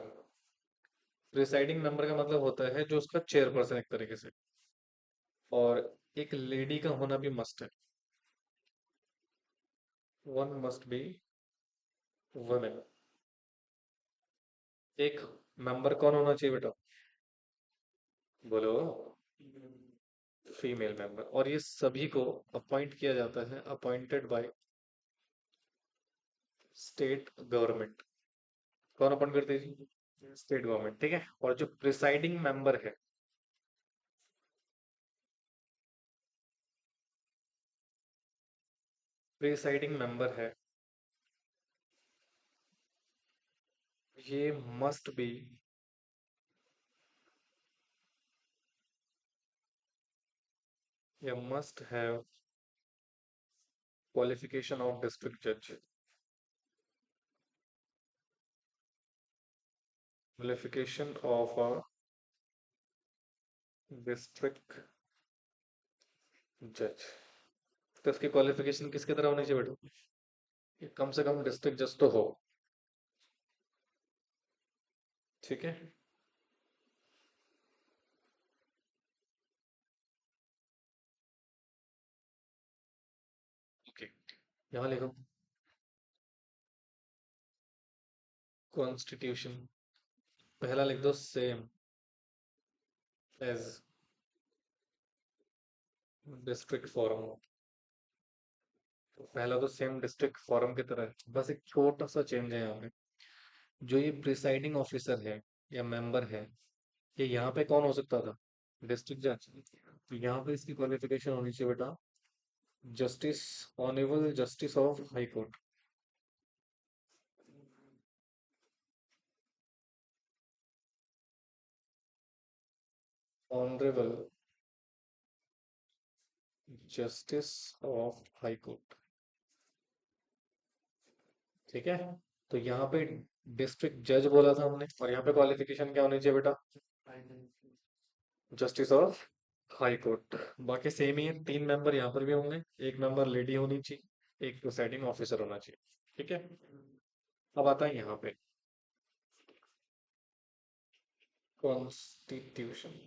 Presiding member का मतलब होता है जो उसका चेयरपर्सन एक तरीके से, और एक लेडी का होना भी मस्ट है। One must be women. एक मेंबर कौन होना चाहिए बेटा? बोलो। Female member. और ये सभी को अपॉइंट किया जाता है, अपॉइंटेड बाय स्टेट गवर्नमेंट। कौन अपॉइंट करते हैं जी? स्टेट गवर्नमेंट, ठीक है। और जो प्रिसाइडिंग मेंबर है, प्रिसाइडिंग मेंबर है, ये मस्ट बी, या must have qualification of district जज। क्वालिफिकेशन ऑफ अ डिस्ट्रिक्ट जज। तो इसकी क्वालिफिकेशन किसकी तरह होनी चाहिए बेटा? कि कम से कम डिस्ट्रिक्ट जज तो हो। ठीक है। ओके, यहाँ लिखो कॉन्स्टिट्यूशन। पहला लिख दो सेम एज डिस्ट्रिक्ट फॉरम। पहला तो सेम डिस्ट्रिक्ट फॉरम की तरह है, बस एक छोटा सा चेंज है यहाँ पे। जो ये प्रिसाइडिंग ऑफिसर है या मेंबर है, ये यहाँ पे कौन हो सकता था? डिस्ट्रिक्ट जज। तो यहाँ पे इसकी क्वालिफिकेशन होनी चाहिए बेटा justice, honourable justice of high court. Honourable justice of high court. ठीक है। तो यहाँ पे डिस्ट्रिक्ट जज बोला था हमने, और यहाँ पे क्वालिफिकेशन क्या होनी चाहिए बेटा? Justice of high court. बाकी सेम ही है, तीन मेंबर यहाँ पर भी होंगे, एक मेंबर लेडी होनी चाहिए, एक प्रिसाइडिंग ऑफिसर होना चाहिए। ठीक है। अब आता है यहाँ पे कॉन्स्टिट्यूशन।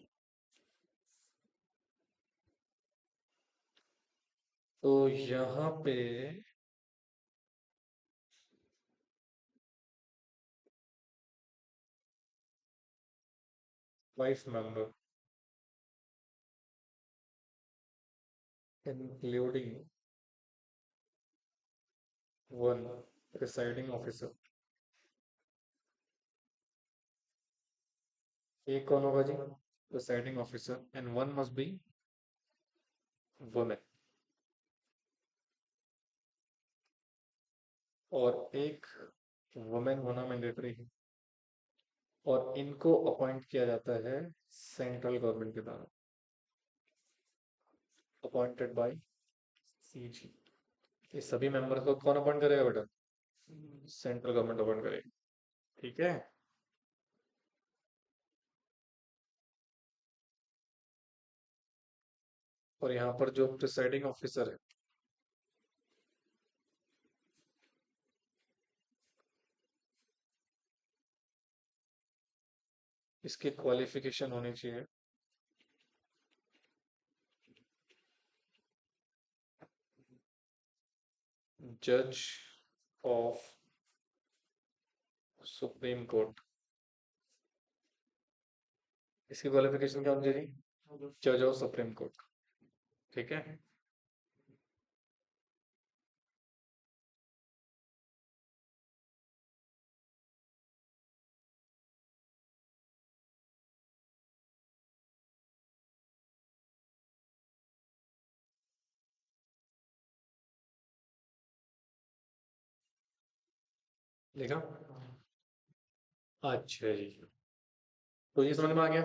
तो यहाँ पे vice member including one presiding officer. एक कौन होगा जी? Presiding officer, and one must be women. और एक वुमेन होना मैंडेटरी है। और इनको अपॉइंट किया जाता है सेंट्रल गवर्नमेंट के द्वारा, अपॉइंटेड बाय सीजी। ये सभी मेंबर्स को कौन अपॉइंट करेगा बेटा? सेंट्रल गवर्नमेंट अपॉइंट करेगी। ठीक है। और यहाँ पर जो प्रिसाइडिंग ऑफिसर है, इसकी क्वालिफिकेशन होनी चाहिए जज ऑफ सुप्रीम कोर्ट। इसकी क्वालिफिकेशन क्या होनी चाहिए? जज ऑफ सुप्रीम कोर्ट। ठीक है। लिखा? अच्छा जी। तो ये समझ में आ गया।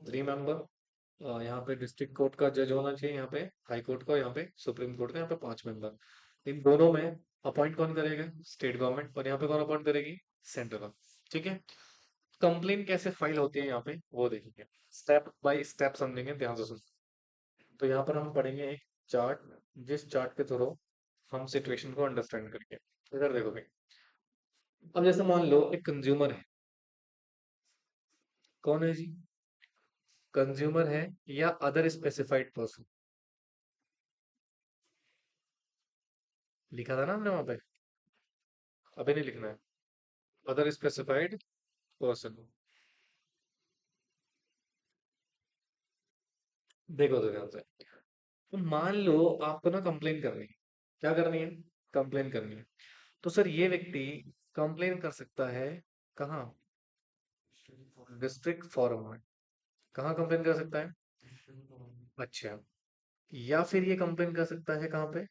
रिमेंबर यहाँ पे डिस्ट्रिक्ट कोर्ट का जज होना चाहिए, यहाँ पे हाई कोर्ट का, यहाँ पे सुप्रीम कोर्ट का, यहाँ पे पांच मेंबर। इन दोनों में अपॉइंट कौन करेगा? State government. और यहाँ पे कौन अपॉइंट करेगी? Central government. ठीक है। कंप्लेन कैसे फाइल होती है यहाँ पे वो देखेंगे, स्टेप बाय स्टेप समझेंगे, ध्यान से सुन। तो यहाँ पर हम पढ़ेंगे एक चार्ट, जिस चार्ट के थ्रू हम सिचुएशन को अंडरस्टैंड करेंगे। इधर देखो भाई। अब जैसे मान लो एक कंज्यूमर है। कौन है जी? कंज्यूमर है या अदर स्पेसिफाइड पर्सन। लिखा था ना हमने वहां पे? अभी नहीं लिखना है। Other specified person. देखो तो ध्यान से, तो मान लो आपको ना कंप्लेन करनी है। क्या करनी है? कंप्लेन करनी है। तो सर ये व्यक्ति कंप्लेन कर सकता है कहाँ? डिस्ट्रिक्ट फोरम में। कहाँ कंप्लेन कर सकता है? अच्छा। या फिर ये कंप्लेन कर सकता है कहाँ पे?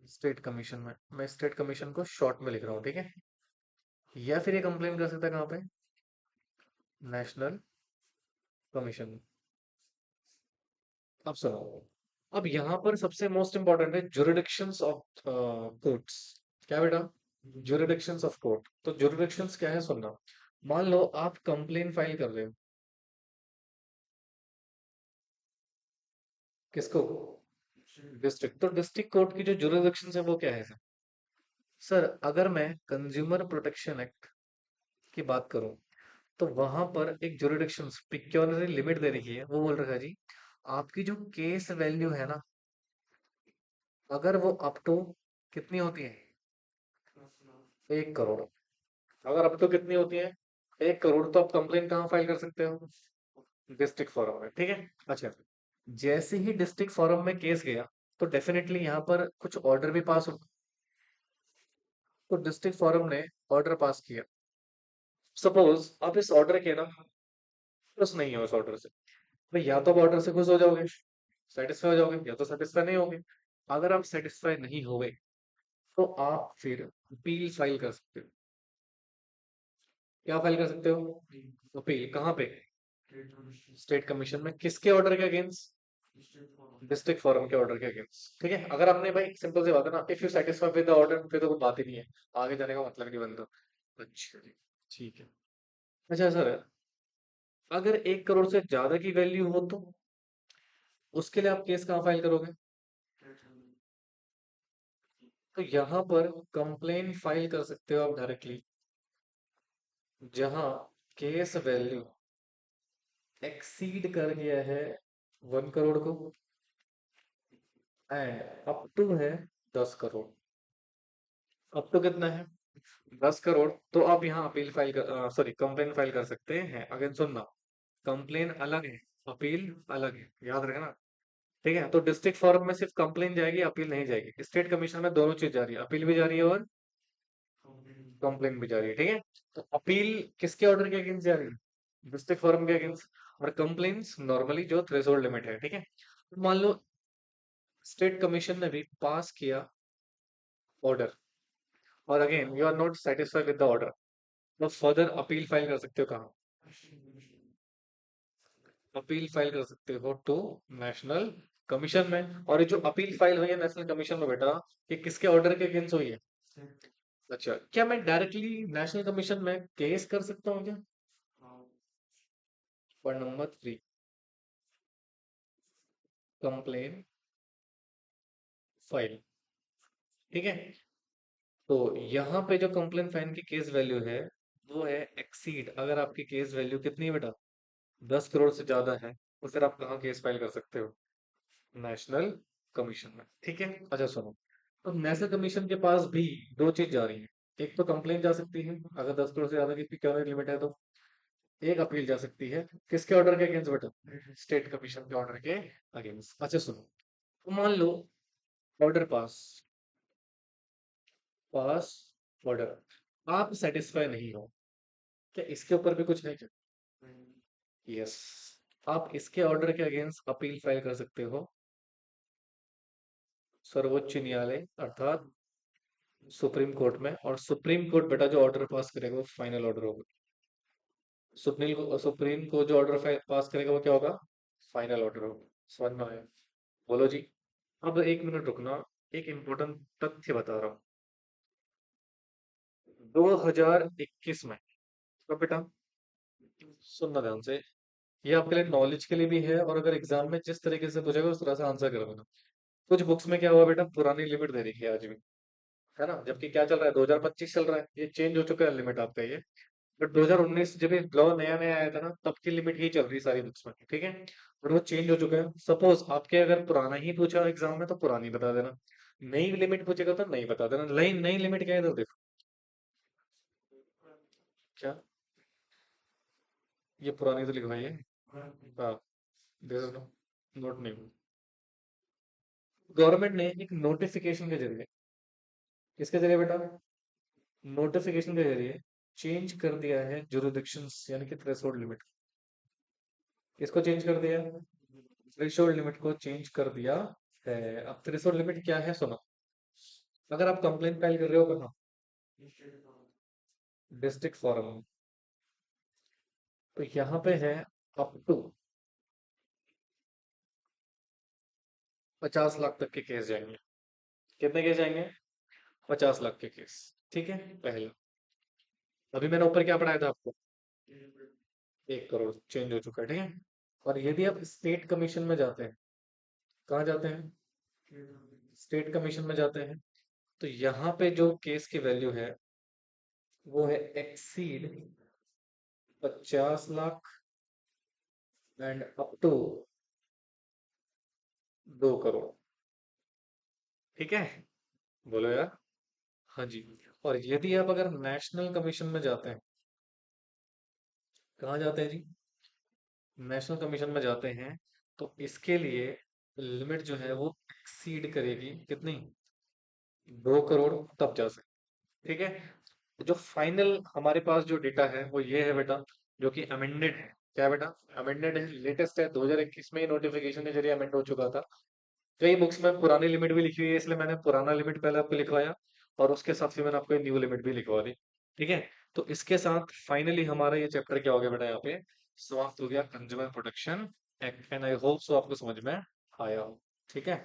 स्टेट कमीशन में। मैं स्टेट कमीशन को शॉर्ट में लिख रहा हूँ, ठीक है। या फिर ये कंप्लेन कर सकता है कहाँ पे? नेशनल कमीशन में। अब सुनो, अब यहाँ पर सबसे मोस्ट इंपॉर्टेंट है जुरिडिक्शंस ऑफ कोर्ट्स। क्या बेटा? Jurisdictions of court. तो जुरिडिक्शंस क्या है, सुनना। मान लो आप कंप्लेन फाइल कर रहे हो। किसको? डिस्ट्रिक्ट। तो डिस्ट्रिक्ट कोर्ट की जो जुरिडिक्शंस है वो क्या है सर? सर अगर मैं कंज्यूमर प्रोटेक्शन एक्ट की बात करूं, तो वहां पर एक जुरिडिक्शंस पिक्योनरी लिमिट दे रखी है। वो बोल रखा है जी, आपकी जो केस वैल्यू है ना, अगर वो अप टू कितनी होती है? 1 करोड़। अगर अप टू कितनी होती है? 1 करोड़, तो आप कंप्लेन कहाँ फाइल कर सकते हो? डिस्ट्रिक्ट फोरम में, ठीक है। अच्छा, जैसे ही डिस्ट्रिक्ट फोरम में केस गया, तो डेफिनेटली यहाँ पर कुछ ऑर्डर भी पास हो। तो डिस्ट्रिक्ट फोरम ने ऑर्डर पास किया। सपोज आप इस ऑर्डर के ना खुश नहीं हो, इस ऑर्डर से। भाई या तो आप ऑर्डर से खुश हो जाओगे, सेटिस्फाई हो जाओगे, या तो सेटिस्फाई नहीं होगे। अगर आप सेटिस्फाई नहीं होगे, तो आप फिर अपील फाइल कर सकते हो। क्या फाइल कर सकते हो? अपील कहाँ पे? स्टेट कमीशन में। किसके ऑर्डर के अगेंस्ट? डिस्ट्रिक्ट फोरम के ऑर्डर के अगेंस्ट, ठीक है। अगर आपने, भाई सिंपल सी बात है ना, if you satisfy with the order, फिर तो कोई बात ही नहीं है। आगे जाने का मतलब ही नहीं बनता। अच्छा जी, ठीक है। अच्छा सर, अगर 1 करोड़ से ज्यादा की वैल्यू हो, तो उसके लिए आप केस कहाँ फाइल करोगे? तो यहाँ पर कंप्लेन फाइल कर सकते हो आप डायरेक्टली, जहां केस वैल्यू एक्सीड कर गया है 1 करोड़ को, एंड अप टू है 10 करोड़। अप टू कितना है? 10 करोड़। तो आप यहाँ अपील फाइल कर, सॉरी, कंप्लेन फाइल कर सकते हैं। अगेन सुनना, कंप्लेन अलग है, अपील अलग है, याद रखना। ठीक है, तो डिस्ट्रिक्ट फोरम में सिर्फ कंप्लेन जाएगी, अपील नहीं जाएगी। स्टेट कमीशन में दोनों चीज जा रही है, अपील भी जा रही है और कंप्लेन भी जा रही है, ठीक है। तो अपील किसके ऑर्डर के अगेंस्ट जा रही है? डिस्ट्रिक्ट फोरम के अगेंस्ट। और कंप्लेन्स नॉर्मली जो थ्रेशोल्ड लिमिट है, ठीक है। तो मान लो स्टेट कमीशन ने भी पास किया ऑर्डर, और again you are not satisfied with the order, तो फर्दर अपील फाइल कर सकते हो कहाँ? अपील फाइल कर सकते हो टू नेशनल कमीशन में। और ये जो अपील फाइल हुई है नेशनल कमीशन में बेटा, ये किसके ऑर्डर के अगेंस्ट हुई है? अच्छा, क्या मैं डायरेक्टली नेशनल कमीशन में केस कर सकता हूँ क्या? पॉइंट नंबर 3, कंप्लेन फाइल, ठीक है। तो यहाँ पे जो कंप्लेन फाइल की केस वैल्यू है, वो है एक्सीड। अगर आपकी केस वैल्यू कितनी है बेटा? 10 करोड़ से ज्यादा है, तो फिर आप कहाँ केस फाइल कर सकते हो? नेशनल कमीशन में, ठीक है। अच्छा सुनो, तो नेशनल कमीशन के पास भी दो चीज जा रही है। एक तो कंप्लेन जा सकती है, अगर 10 करोड़ से ज्यादा की सिक्योरिटी लिमिट है तो। एक अपील जा सकती है, किसके ऑर्डर के अगेंस्ट बेटा? स्टेट कमीशन के ऑर्डर के अगेंस्ट। अच्छा सुनो, तो मान लो ऑर्डर पास, पास ऑर्डर, आप सेटिस्फाई नहीं हो, क्या इसके ऊपर भी कुछ है क्या? यस, आप इसके ऑर्डर के अगेंस्ट अपील फाइल कर सकते हो सर्वोच्च न्यायालय, अर्थात सुप्रीम कोर्ट में। और सुप्रीम कोर्ट बेटा जो ऑर्डर पास करेगा वो फाइनल ऑर्डर होगा। सुप्रीम को जो ऑर्डर पास करेगा वो क्या होगा? फाइनल ऑर्डर होगा। समझ में आया? बोलो जी। अब 1 मिनट रुकना, एक इम्पोर्टेंट तथ्य बता रहा हूँ। 2021 में, तो बेटा सुनना ध्यान से, ये आपके लिए नॉलेज के लिए भी है, और अगर एग्जाम में जिस तरीके से पूछेगा उस तरह से आंसर कर देना। कुछ बुक्स में क्या हुआ बेटा, पुरानी लिमिट दे रखी है आज भी, है ना। जबकि क्या चल रहा है, 2025 चल रहा है, ये चेंज हो चुका है लिमिट आपका ये। बट 2019 जब ये लॉ नया नया आया था ना, तब की लिमिट ही चल रही सारी बुक्स में, ठीक है। और वो चेंज हो चुका है। सपोज आपके अगर पुराना ही पूछा एग्जाम में, तो पुरानी बता देना। नई लिमिट पूछेगा तो नहीं बता देना। नई नई लिमिट क्या है, तो देखो, क्या? ये पुरानी तो लिखवाई है। हाँ, this is note new. Government ने एक नोटिफिकेशन के जरिए, किसके जरिए बेटा? नोटिफिकेशन के जरिए चेंज कर दिया है जुरिडिक्शंस यानी कि थ्रेशोल्ड लिमिट। किसको चेंज कर दिया? थ्रेशोल्ड लिमिट को चेंज कर दिया है। अब थ्रेशोल्ड लिमिट क्या है सुनो। अगर आप कंप्लेंट फाइल कर रहे हो कहाँ? District forum. तो यहाँ पे है अप टू 50 लाख तक के केस जाएंगे। कितने केस जाएंगे? 50 लाख के केस। ठीक है, पहला। अभी मैंने ऊपर क्या पढ़ाया था आपको? 1 करोड़ चेंज हो चुका है, ठीक है। और यदि आप स्टेट कमीशन में जाते हैं, कहाँ जाते हैं? स्टेट कमीशन में जाते हैं, तो यहाँ पे जो केस की वैल्यू है वो है exceed 50 lakh and up to 2 crore. ठीक है, बोलो यार। हाँ जी। और यदि आप अगर नेशनल कमीशन में जाते हैं, कहाँ जाते हैं जी? नेशनल कमीशन में जाते हैं, तो इसके लिए लिमिट जो है वो एक्सीड करेगी कितनी? 2 करोड़, तब जा सकते। ठीक है। जो फाइनल हमारे पास जो डेटा है वो ये है बेटा, जो कि अमेंडेड है। क्या है बेटा? अमेंडेड है, लेटेस्ट है, 2021 में ही नोटिफिकेशन के जरिए अमेंड हो चुका था। कई बुक्स में पुरानी लिमिट भी लिखी हुई है, इसलिए मैंने पुराना लिमिट पहले आपको लिखवाया, और उसके साथ फिर मैंने आपको न्यू लिमिट भी लिखवा दी। ठीक है। तो इसके साथ फाइनली हमारा ये चैप्टर क्या हो गया बेटा, यहाँ पे समाप्त हो गया, consumer protection act. And I hope so आपको समझ में आया हो। ठीक है।